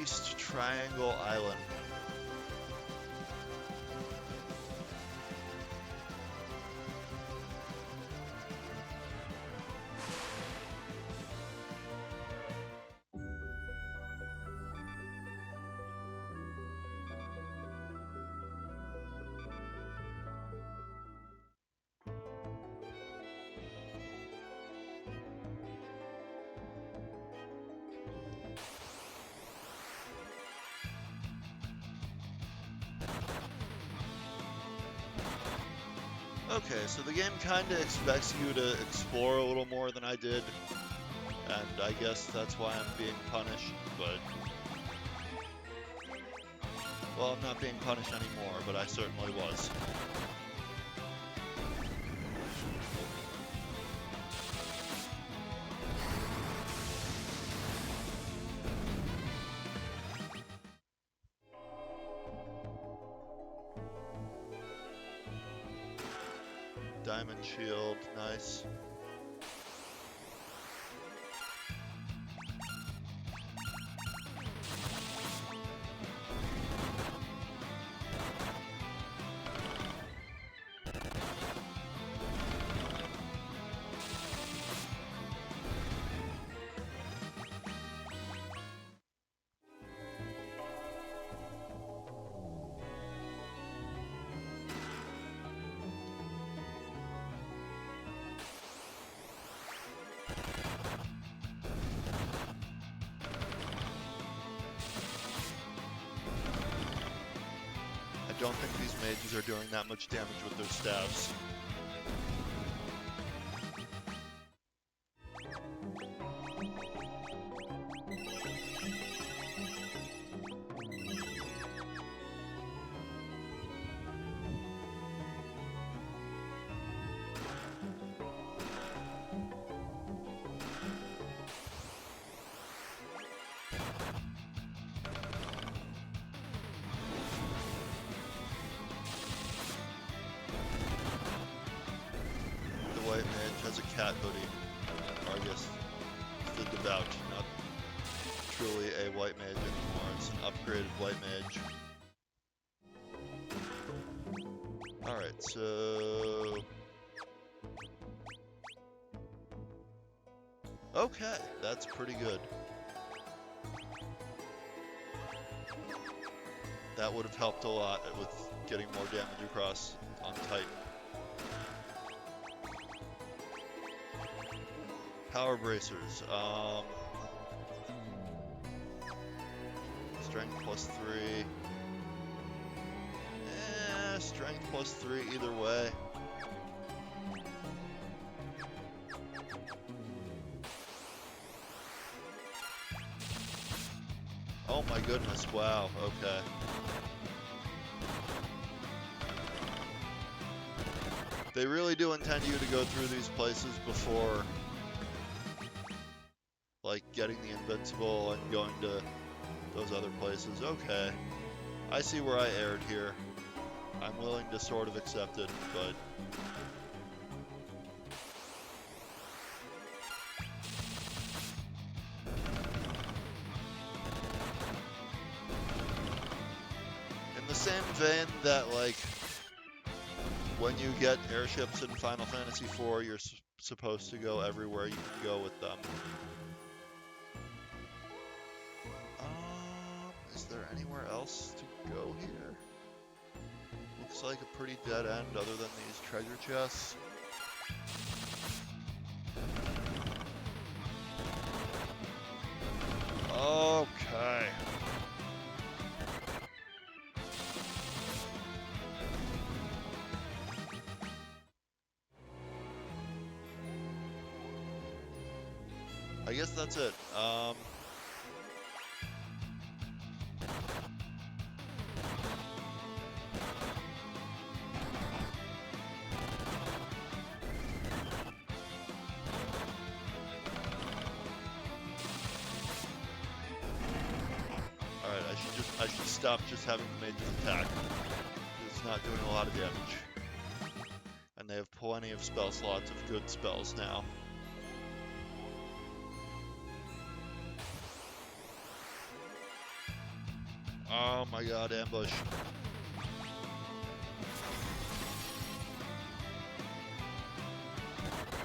East Triangle Island. Okay, so the game kind of expects you to explore a little more than I did, and I guess that's why I'm being punished, but... Well, I'm not being punished anymore, but I certainly was. Diamond shield, nice. I don't think these mages are doing that much damage with their staves. White mage has a cat hoodie, or I guess the devout, not truly a white mage anymore, it's an upgraded white mage. Alright, so... Okay, that's pretty good. That would have helped a lot with getting more damage across on Titan. Power bracers. Strength plus 3. Strength plus 3 either way. Oh my goodness, wow, okay. They really do intend you to go through these places before, like, getting the invincible and going to those other places. Okay. I see where I erred here. I'm willing to sort of accept it, but... in the same vein that, like, when you get airships in Final Fantasy IV, you're supposed to go everywhere you can go with them. Is there anywhere else to go here? Looks like a pretty dead end other than these treasure chests. Okay. I guess that's it. I should stop just having the mages attack. It's not doing a lot of damage. And they have plenty of spell slots of good spells now. Oh my god, ambush.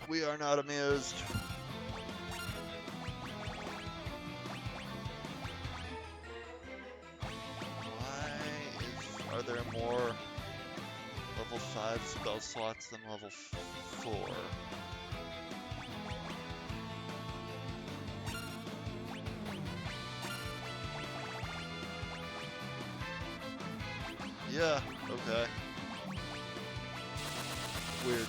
We are not amused. Are there more level 5 spell slots than level 4? Yeah, okay. Weird.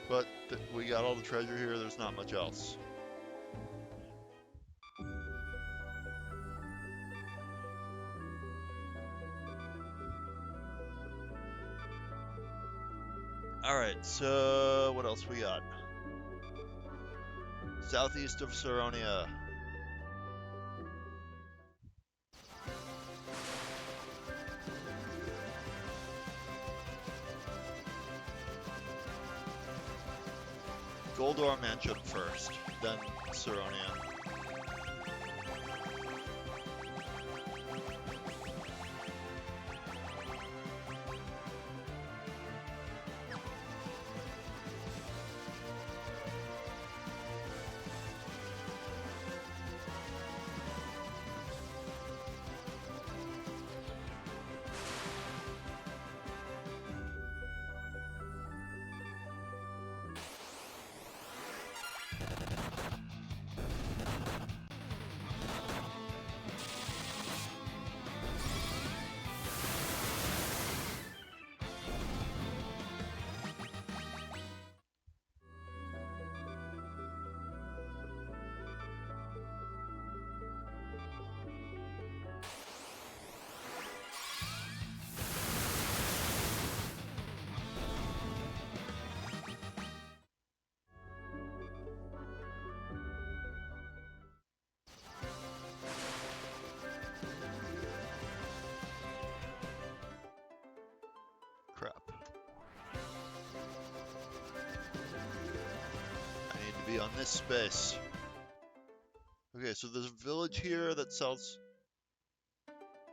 But we got all the treasure here, there's not much else. Alright, so what else we got? Southeast of Saronia. Goldor Mansion first, then Saronia. Crap. I need to be on this space. Okay, so there's a village here that sells...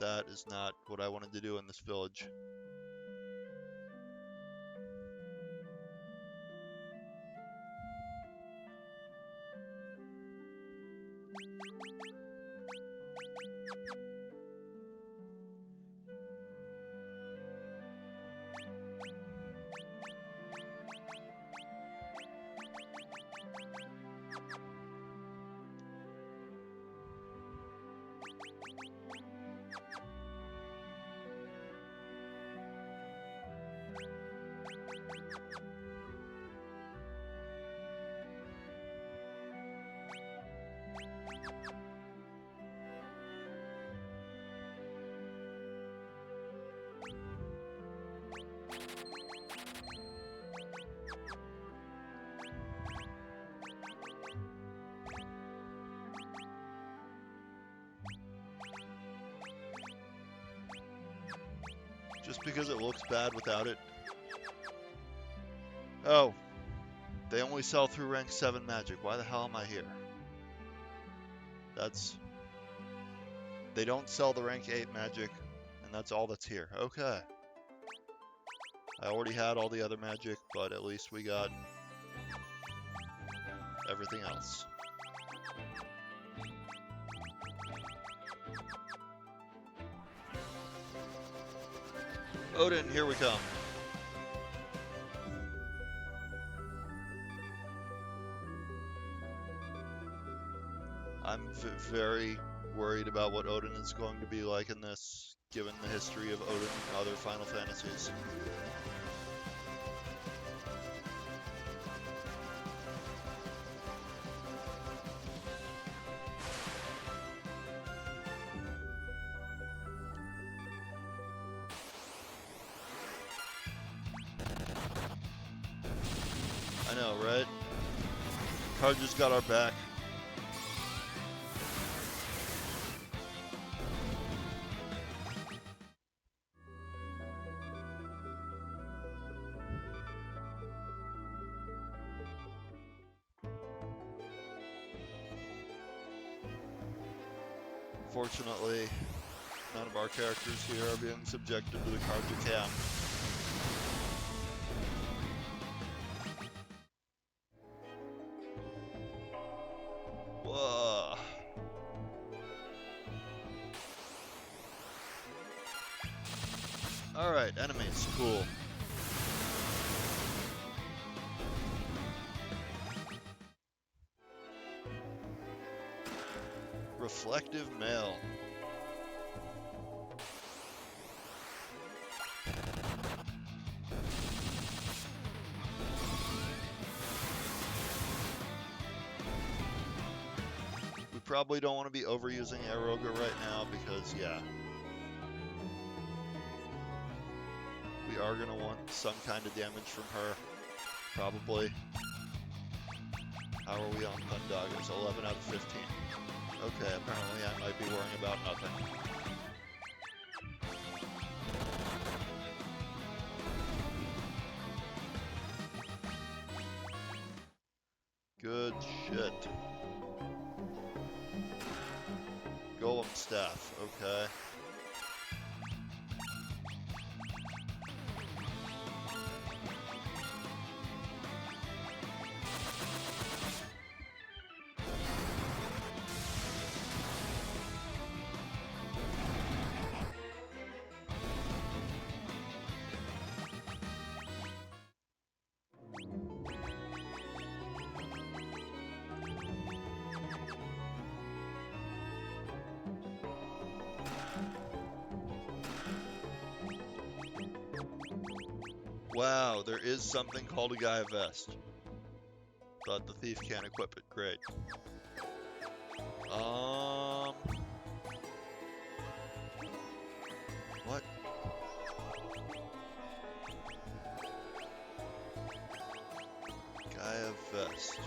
That is not what I wanted to do in this village. Just because it looks bad without it. Oh. They only sell through rank 7 magic. Why the hell am I here? That's... They don't sell the rank 8 magic, and that's all that's here. Okay. I already had all the other magic, but at least we got everything else. Odin, here we come. I'm very worried about what Odin is going to be like in this, given the history of Odin and other Final Fantasies. I know, right? Carja's got our back. Fortunately, none of our characters here are being subjected to the Carja cam. Whoa. Alright, enemies, cool. Selective mail. We probably don't want to be overusing Aeroga right now because, yeah. We are going to want some kind of damage from her. Probably. How are we on Thundaggers? 11 out of 15. Okay, apparently I might be worrying about nothing. Good shit. Golem staff, okay. Wow, there is something called a Gaia Vest. But the thief can't equip it. Great. What? Gaia Vest.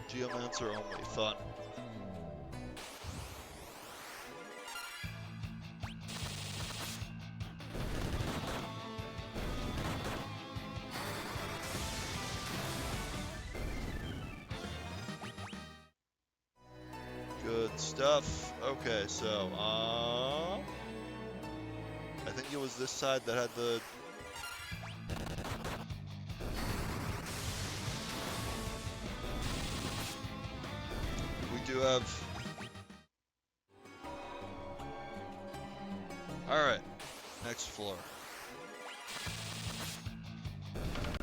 Geomancer only. Fun. Good stuff. Okay, so, I think it was this side that had the... We do have... Alright, next floor.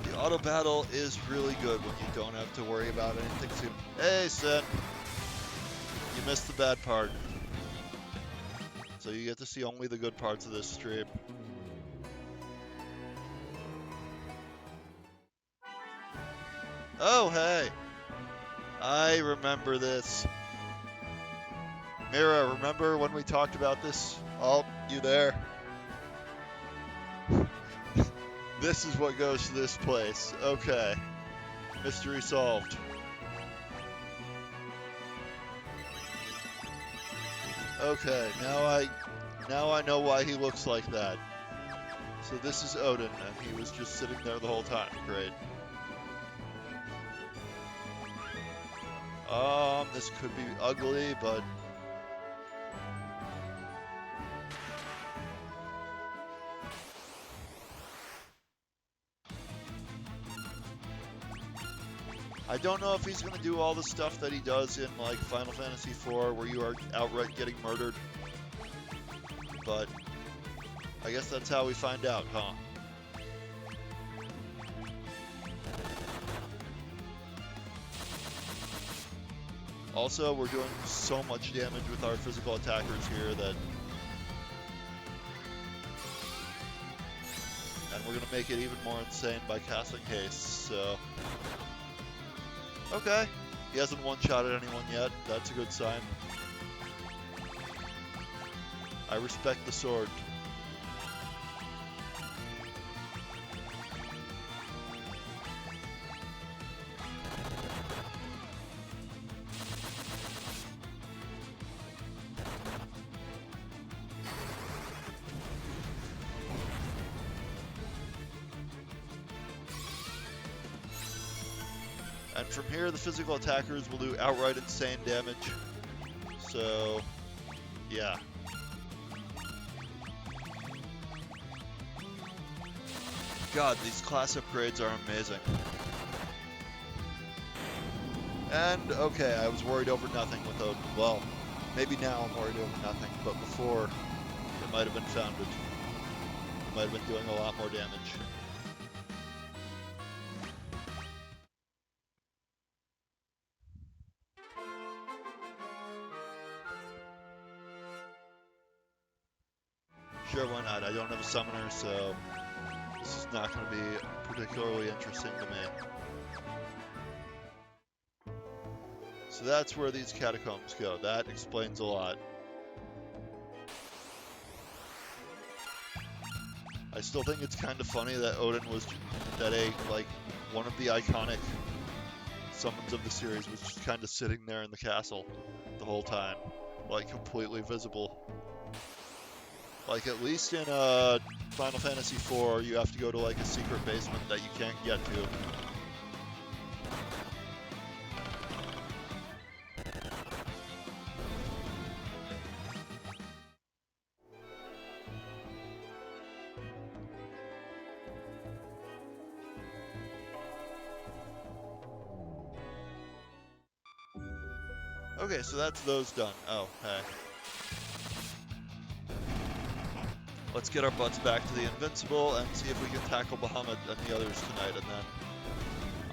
The auto battle is really good when you don't have to worry about anything soon. Hey, Sen! You missed the bad part. So you get to see only the good parts of this stream. Oh, hey! I remember this. Mira, remember when we talked about this? Oh, you there? This is what goes to this place. Okay. Mystery solved. Okay, now I know why he looks like that. So this is Odin, and he was just sitting there the whole time. Great. This could be ugly, but... I don't know if he's going to do all the stuff that he does in, like, Final Fantasy IV, where you are outright getting murdered. But I guess that's how we find out, huh? Also, we're doing so much damage with our physical attackers here that... And we're going to make it even more insane by casting haste, so... Okay. He hasn't one-shotted anyone yet. That's a good sign. I respect the sword. And from here, the physical attackers will do outright insane damage. So, yeah. God, these class upgrades are amazing. And, okay, I was worried over nothing with Odin. Well, maybe now I'm worried over nothing, but before, it might have been founded. It might have been doing a lot more damage. Sure, why not? I don't have a summoner, so this is not going to be particularly interesting to me. So that's where these catacombs go. That explains a lot. I still think it's kind of funny that Odin was one of the iconic summons of the series was just kind of sitting there in the castle the whole time, like completely visible. Like at least in Final Fantasy IV, you have to go to like a secret basement that you can't get to. Okay, so that's those done. Oh, hey. Let's get our butts back to the Invincible and see if we can tackle Bahamut and the others tonight, and then...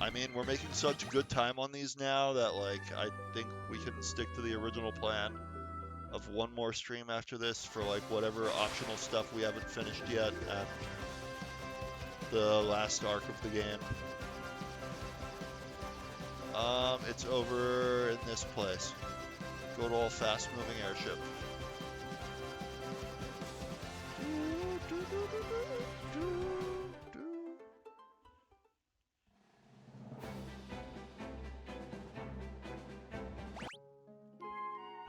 I mean, we're making such good time on these now that, like, I think we can stick to the original plan of one more stream after this for, like, whatever optional stuff we haven't finished yet and the last arc of the game. It's over in this place. Good old fast-moving airship.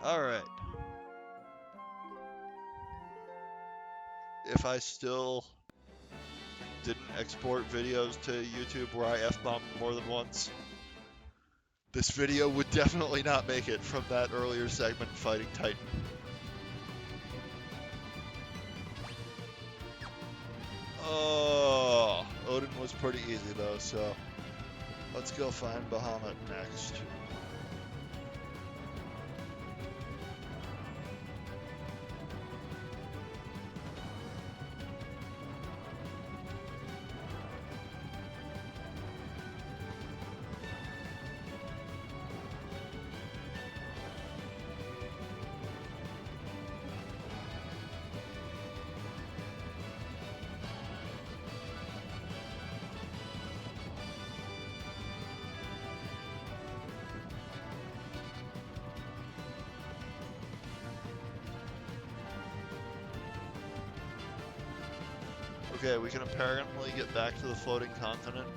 Alright. If I still didn't export videos to YouTube where I F-bombed more than once, this video would definitely not make it from that earlier segment fighting Titan. Oh, Odin was pretty easy though, so let's go find Bahamut next. Okay, we can apparently get back to the floating continent.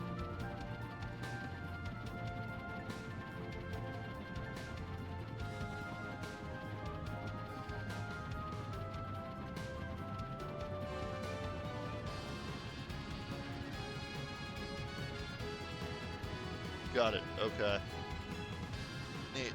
Got it, okay. Neat.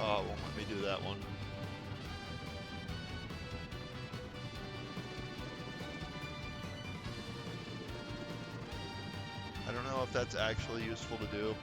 Oh, it won't let me do that one. I don't know if that's actually useful to do.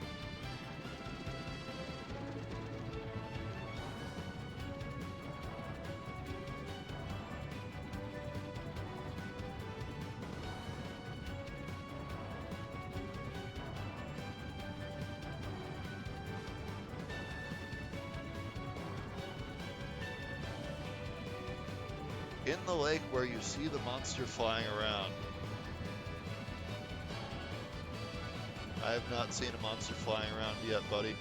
In the lake where you see the monster flying around. I have not seen a monster flying around yet, buddy.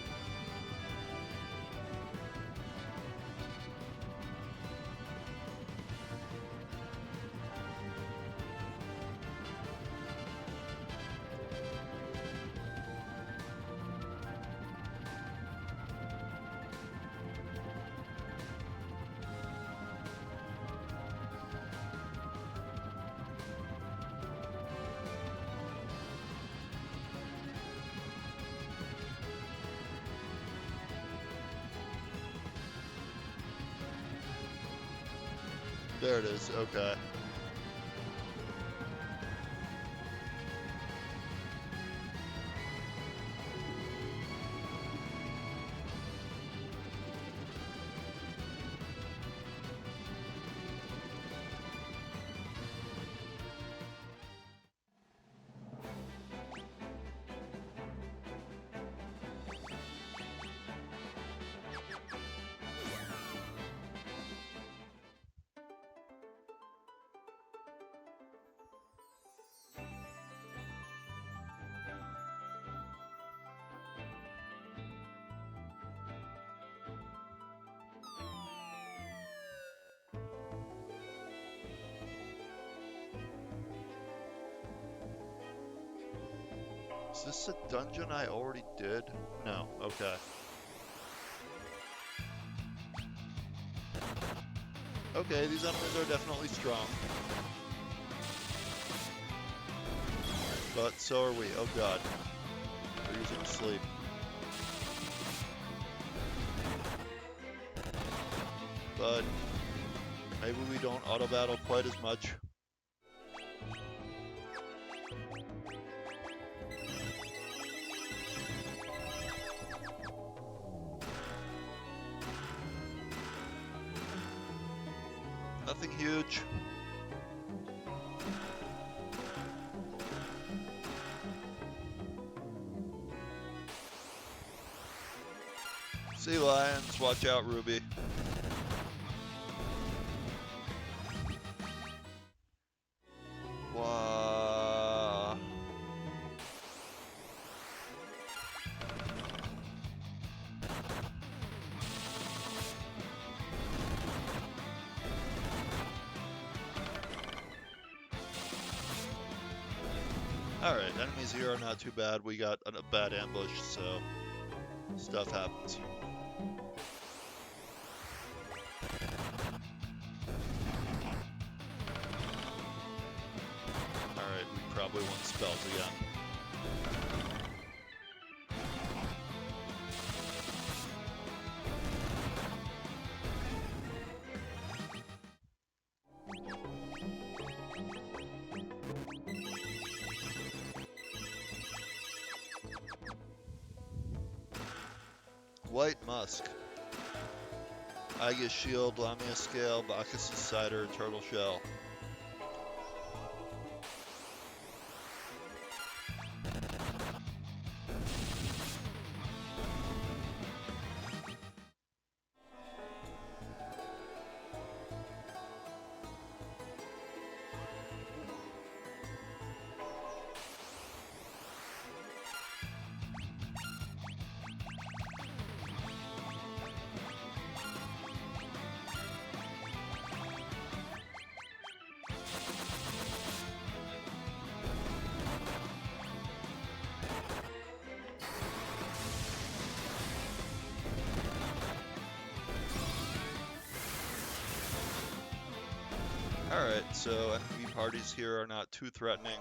There it is, okay. Is this a dungeon I already did? No, okay. Okay, these enemies are definitely strong. But so are we. Oh god. We're using sleep. But maybe we don't auto-battle quite as much. Nothing huge. Sea lions, watch out, Ruby. Wow. Alright, enemies here are not too bad. We got a bad ambush, so stuff happens. Alright, we probably want spells again. White Musk. Aegis Shield, Lamia Scale, Bacchus' Cider, Turtle Shell. Alright, so enemy parties here are not too threatening.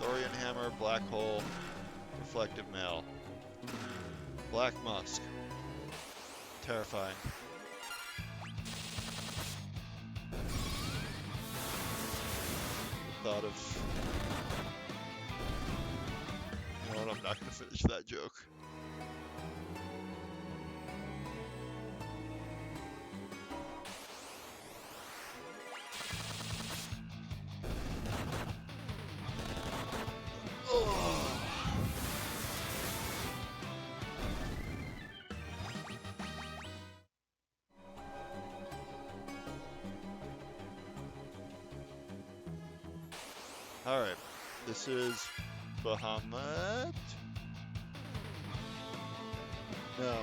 Thorian Hammer, Black Hole, Reflective Mail. Black Musk. Terrifying. The thought of... You know what, I'm not gonna finish that joke. Alright, this is Bahamut? No.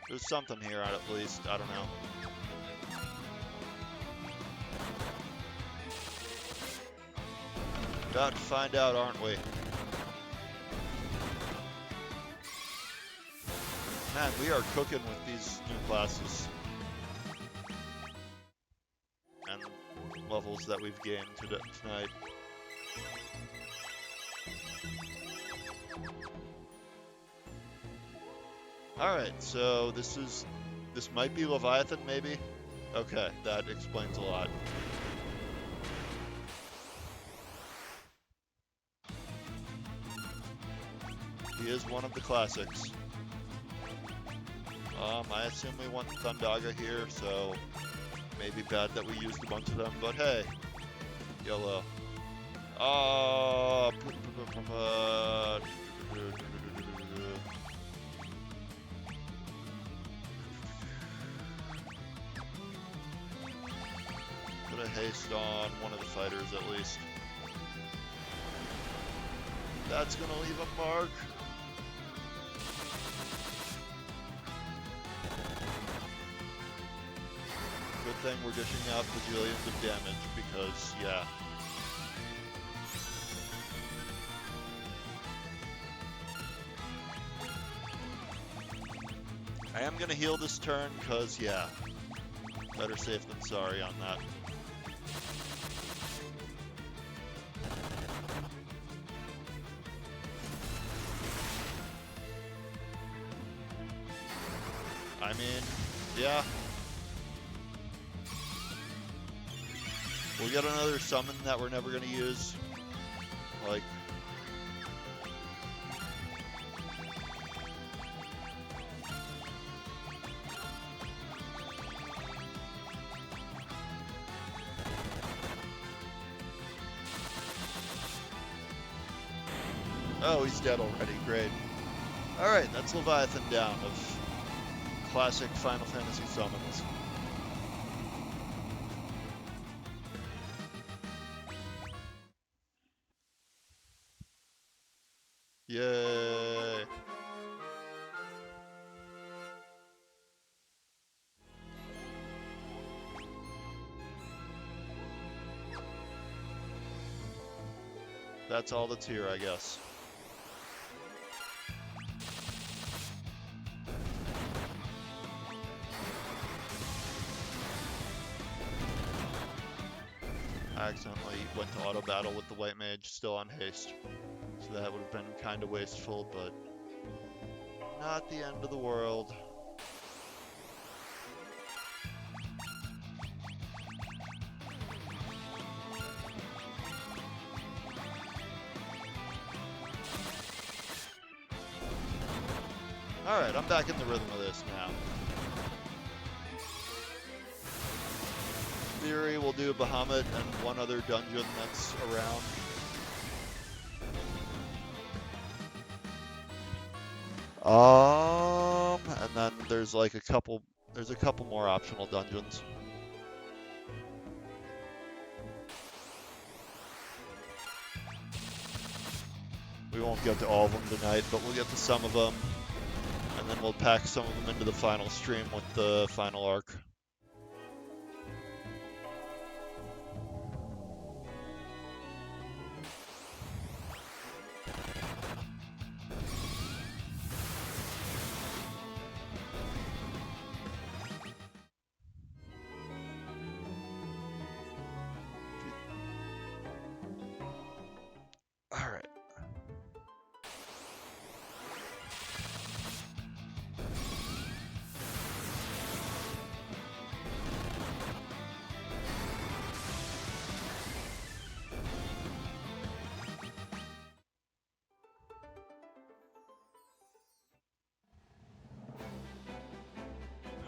There's something here at least, I don't know. About to find out, aren't we? Man, we are cooking with these new classes. And levels that we've gained tonight. Alright, so this might be Leviathan, maybe? Okay, that explains a lot. He is one of the classics. I assume we want Thundaga here, so maybe bad that we used a bunch of them, but hey, YOLO. Put a haste on one of the fighters at least. That's gonna leave a mark. thing, we're dishing out bajillions of damage because, yeah. I am going to heal this turn because, yeah, better safe than sorry on that. I mean, yeah. We'll get another summon that we're never going to use. Like, oh, he's dead already. Great. Alright, that's Leviathan down of classic Final Fantasy summons. Yay! That's all that's here, I guess. I accidentally went to auto battle with the White Mage, still on haste. So that would have been kind of wasteful, but not the end of the world. Alright, I'm back in the rhythm of this now. In theory, we'll do Bahamut and one other dungeon that's around. And then there's like a couple more optional dungeons. We won't get to all of them tonight, but we'll get to some of them. And then we'll pack some of them into the final stream with the final arc. Alright.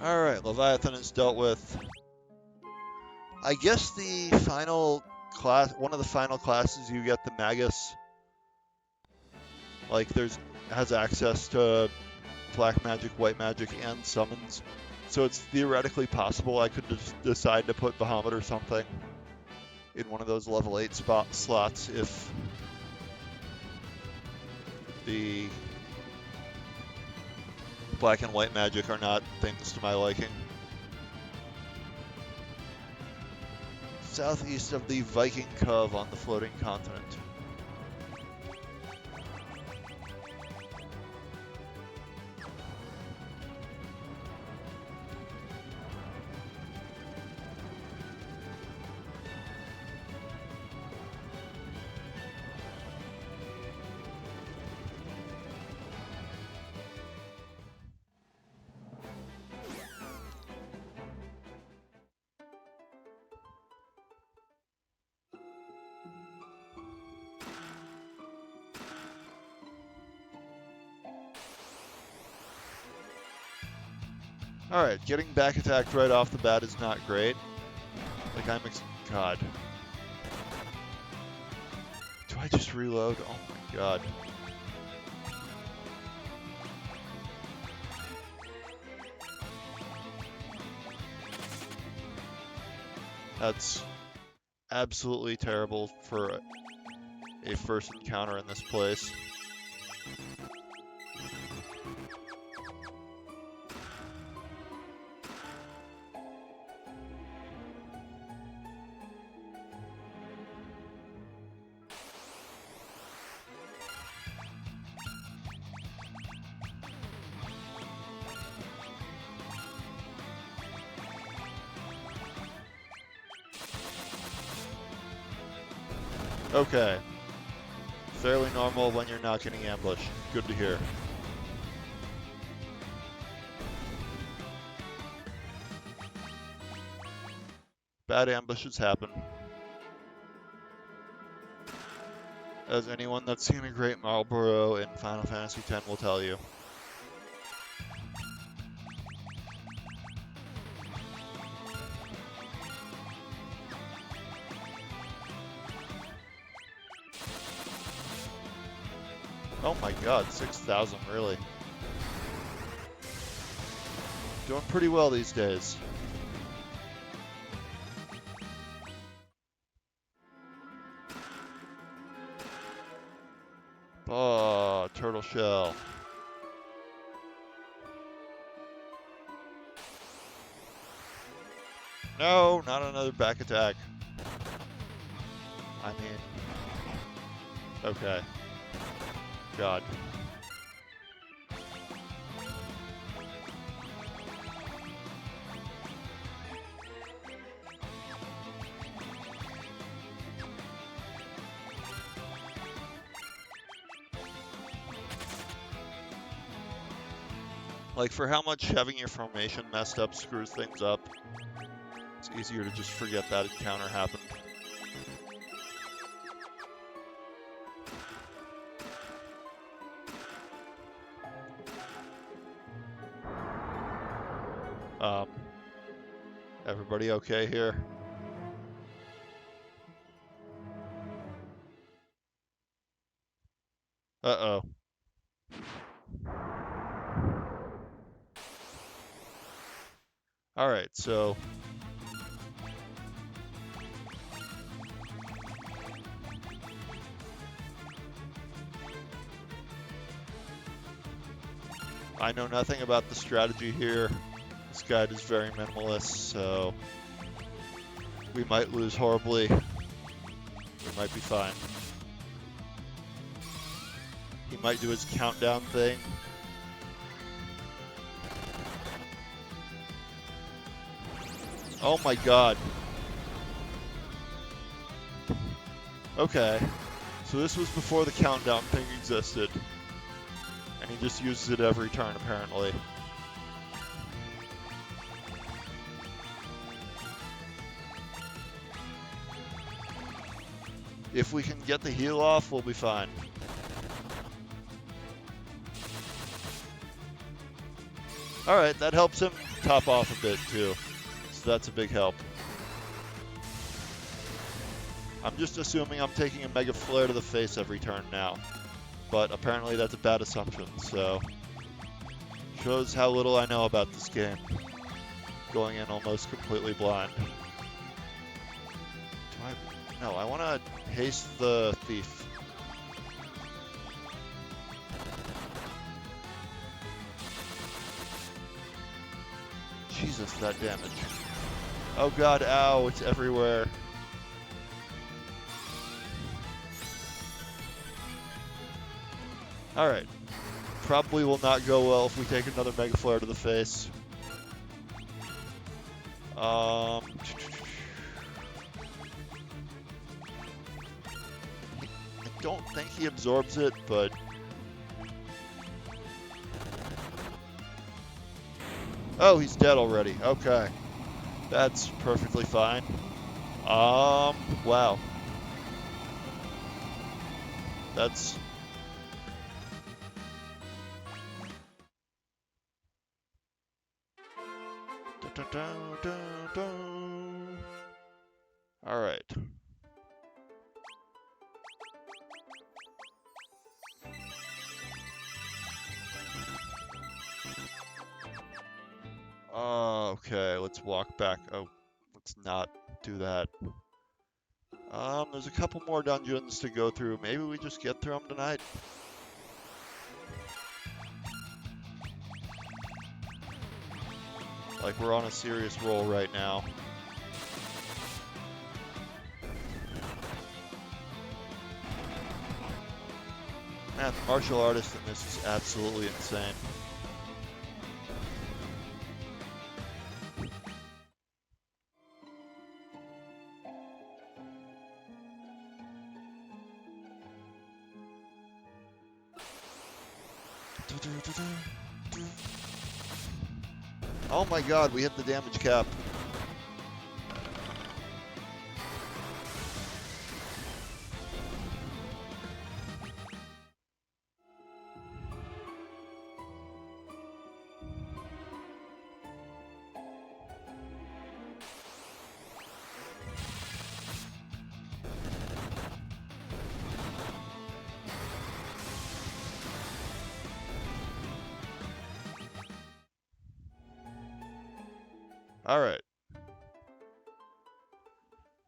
Alright, Leviathan is dealt with. I guess the final class, one of the final classes, you get the Magus. Like, has access to black magic, white magic, and summons. So it's theoretically possible I could just decide to put Bahamut or something in one of those level 8 slots if the black and white magic are not things to my liking. Southeast of the Viking Cove on the floating continent. Alright, getting back attacked right off the bat is not great. Like, God. Do I just reload? Oh my god. That's absolutely terrible for a first encounter in this place. Okay. Fairly normal when you're not getting ambushed. Good to hear. Bad ambushes happen. As anyone that's seen a Great Marlboro in Final Fantasy X will tell you. Oh my god, 6,000, really. Doing pretty well these days. Oh, turtle shell. No, not another back attack. I mean... Okay. God. Like, for how much having your formation messed up screws things up, it's easier to just forget that encounter happened. Everybody okay here? Uh-oh. Alright, so... I know nothing about the strategy here. This guide is very minimalist, so... we might lose horribly. We might be fine. He might do his countdown thing. Oh my god. Okay. So this was before the countdown thing existed. And he just uses it every turn, apparently. If we can get the heal off, we'll be fine. Alright, that helps him top off a bit, too. So that's a big help. I'm just assuming I'm taking a Mega Flare to the face every turn now. But apparently that's a bad assumption, so... shows how little I know about this game. Going in almost completely blind. No, I want to haste the thief. Jesus, that damage. Oh god, ow, it's everywhere. Alright. Probably will not go well if we take another Mega Flare to the face. I don't think he absorbs it, but... oh, he's dead already. Okay. That's perfectly fine. Wow. That's... Alright. Okay, let's walk back. Oh, let's not do that. There's a couple more dungeons to go through. Maybe we just get through them tonight. Like we're on a serious roll right now. Man, the martial artist in this is absolutely insane. Oh my god, we hit the damage cap. Alright.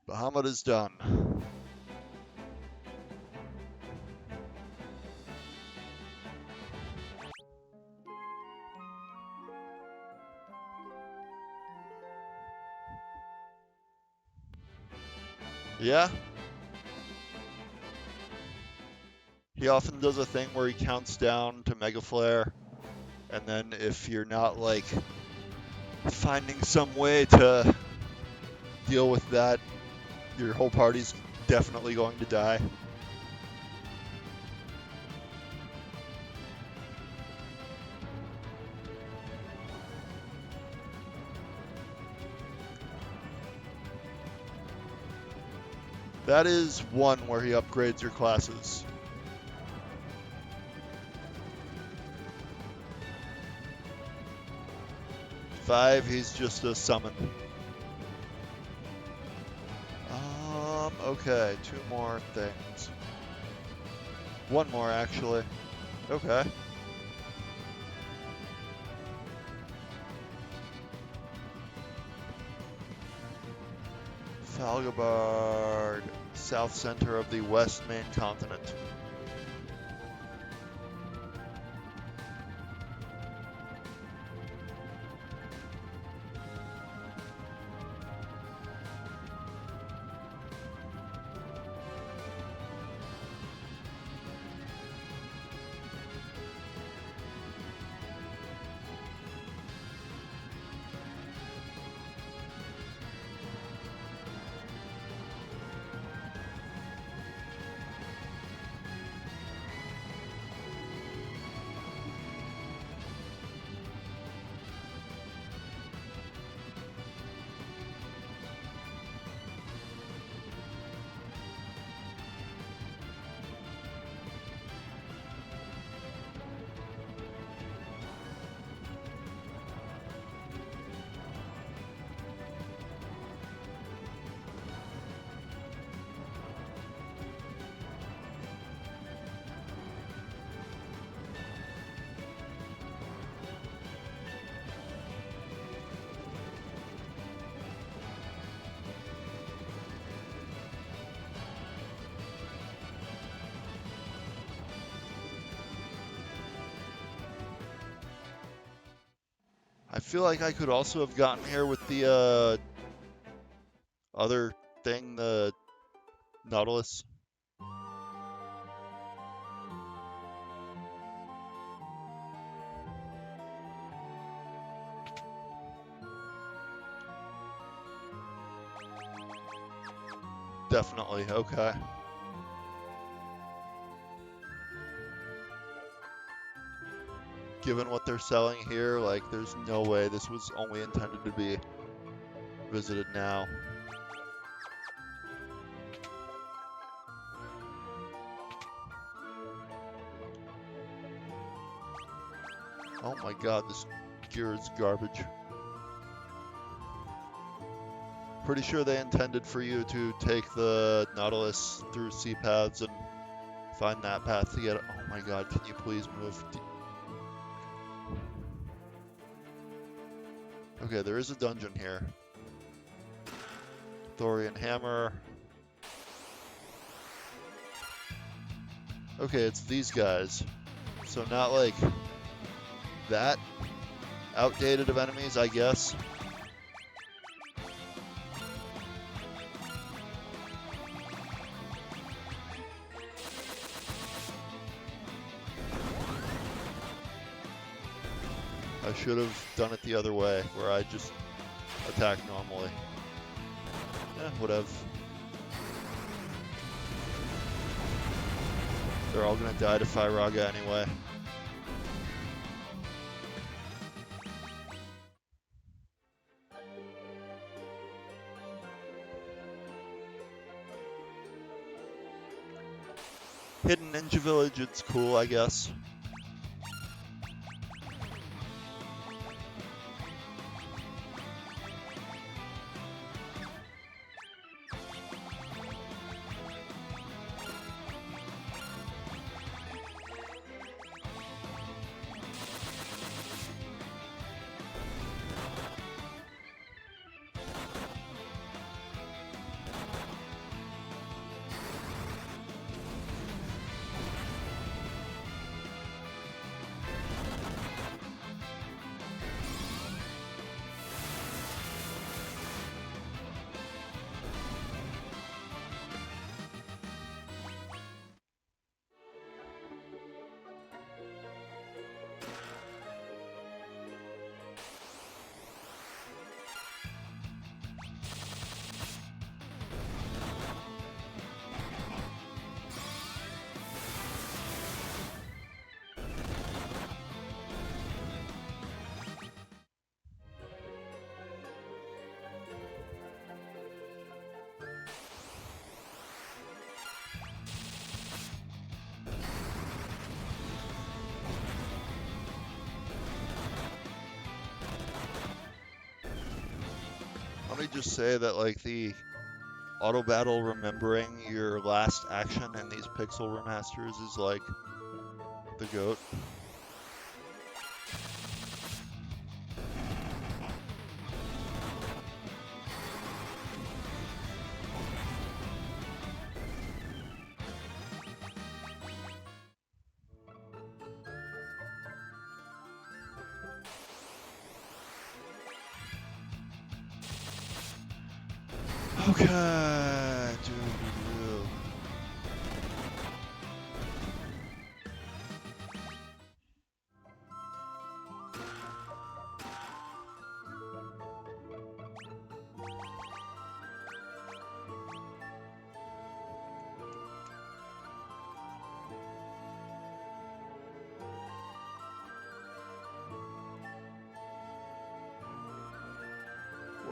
Bahamut is done. Yeah? He often does a thing where he counts down to Mega Flare, and then if you're not, like, finding some way to deal with that, your whole party's definitely going to die. That is one where he upgrades your classes. Five, he's just a summon. Okay, two more things. One more, actually. Okay. Falgabard, south center of the west main continent. I feel like I could also have gotten here with the other thing, the Nautilus. Definitely, okay. Given what they're selling here, like, there's no way this was only intended to be visited now. Oh my god, this gear is garbage. Pretty sure they intended for you to take the Nautilus through sea paths and find that path to get it. Oh my god, can you please move? Okay, there is a dungeon here. Thorian Hammer. Okay, it's these guys. So not like that outdated of enemies, I guess. I should have done it the other way, where I just attack normally. Whatever. They're all gonna die to Firaga anyway. Hidden Ninja Village, it's cool, I guess. Let me just say that, like, the auto battle remembering your last action in these pixel remasters is, like, the GOAT. Okay.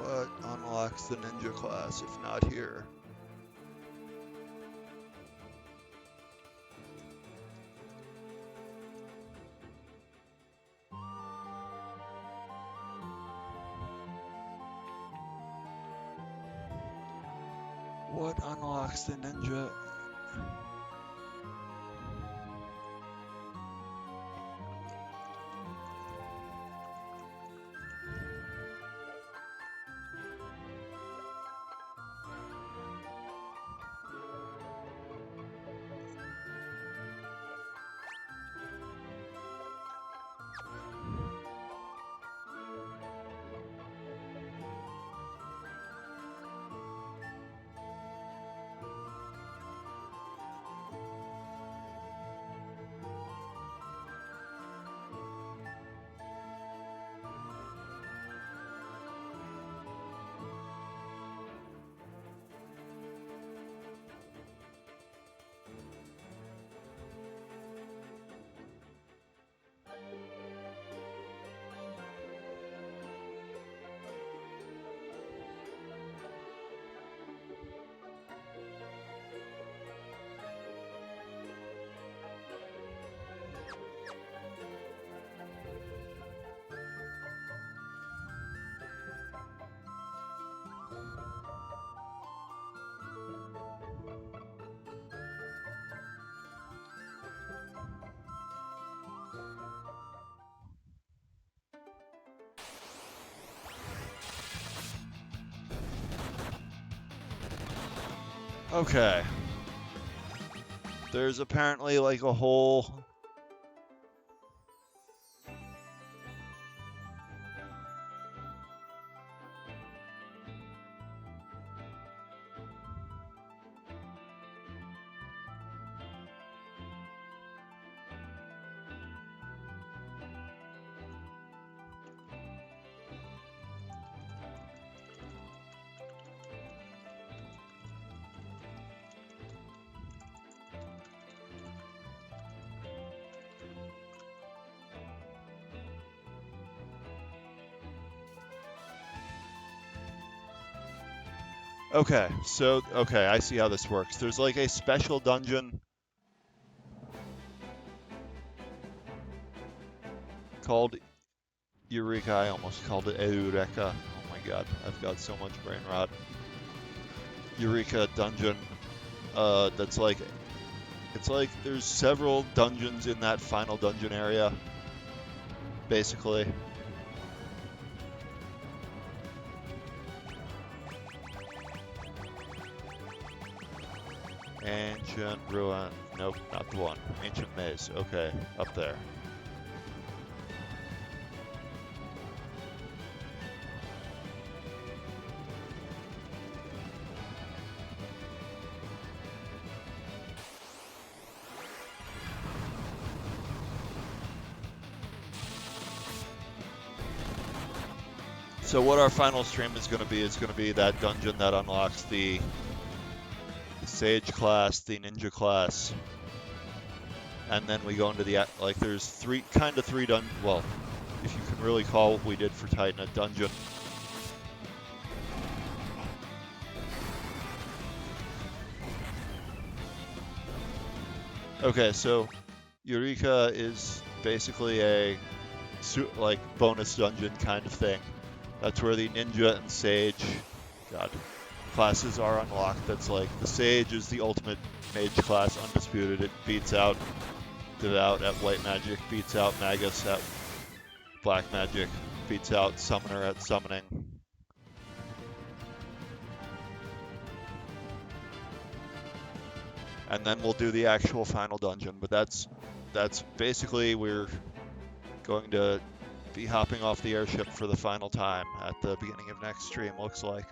What unlocks the ninja class if not here? What unlocks the ninja? Okay. There's apparently like a whole... Okay, so, okay, I see how this works. There's like a special dungeon called Eureka. I almost called it Eureka. Oh my god, I've got so much brain rot. Eureka dungeon. That's like, it's like there's several dungeons in that final dungeon area, basically. Ancient ruin. Nope, not the one. Ancient maze. Okay, up there. So what our final stream is going to be that dungeon that unlocks the Sage class, the Ninja class, and then we go into the, like, there's three well, if you can really call what we did for Titan a dungeon. Okay, so Eureka is basically a like bonus dungeon kind of thing. That's where the Ninja and Sage, classes are unlocked. That's like, the Sage is the ultimate mage class, undisputed. It beats out Devout at White Magic, beats out Magus at Black Magic, beats out Summoner at Summoning. And then we'll do the actual final dungeon, but that's basically, we're going to be hopping off the airship for the final time at the beginning of next stream, looks like.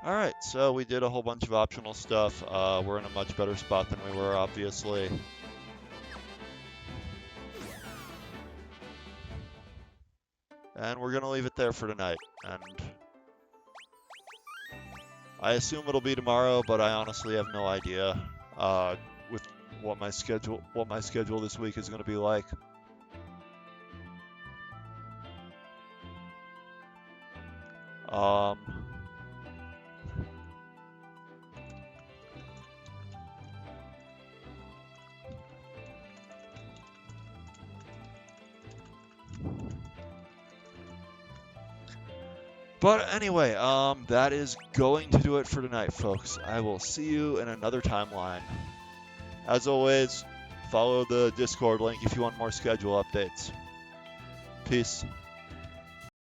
Alright, so we did a whole bunch of optional stuff. We're in a much better spot than we were, obviously. And we're gonna leave it there for tonight. And I assume it'll be tomorrow, but I honestly have no idea with what my schedule this week is gonna be like. But anyway, that is going to do it for tonight, folks. I will see you in another timeline. As always, follow the Discord link if you want more schedule updates. Peace.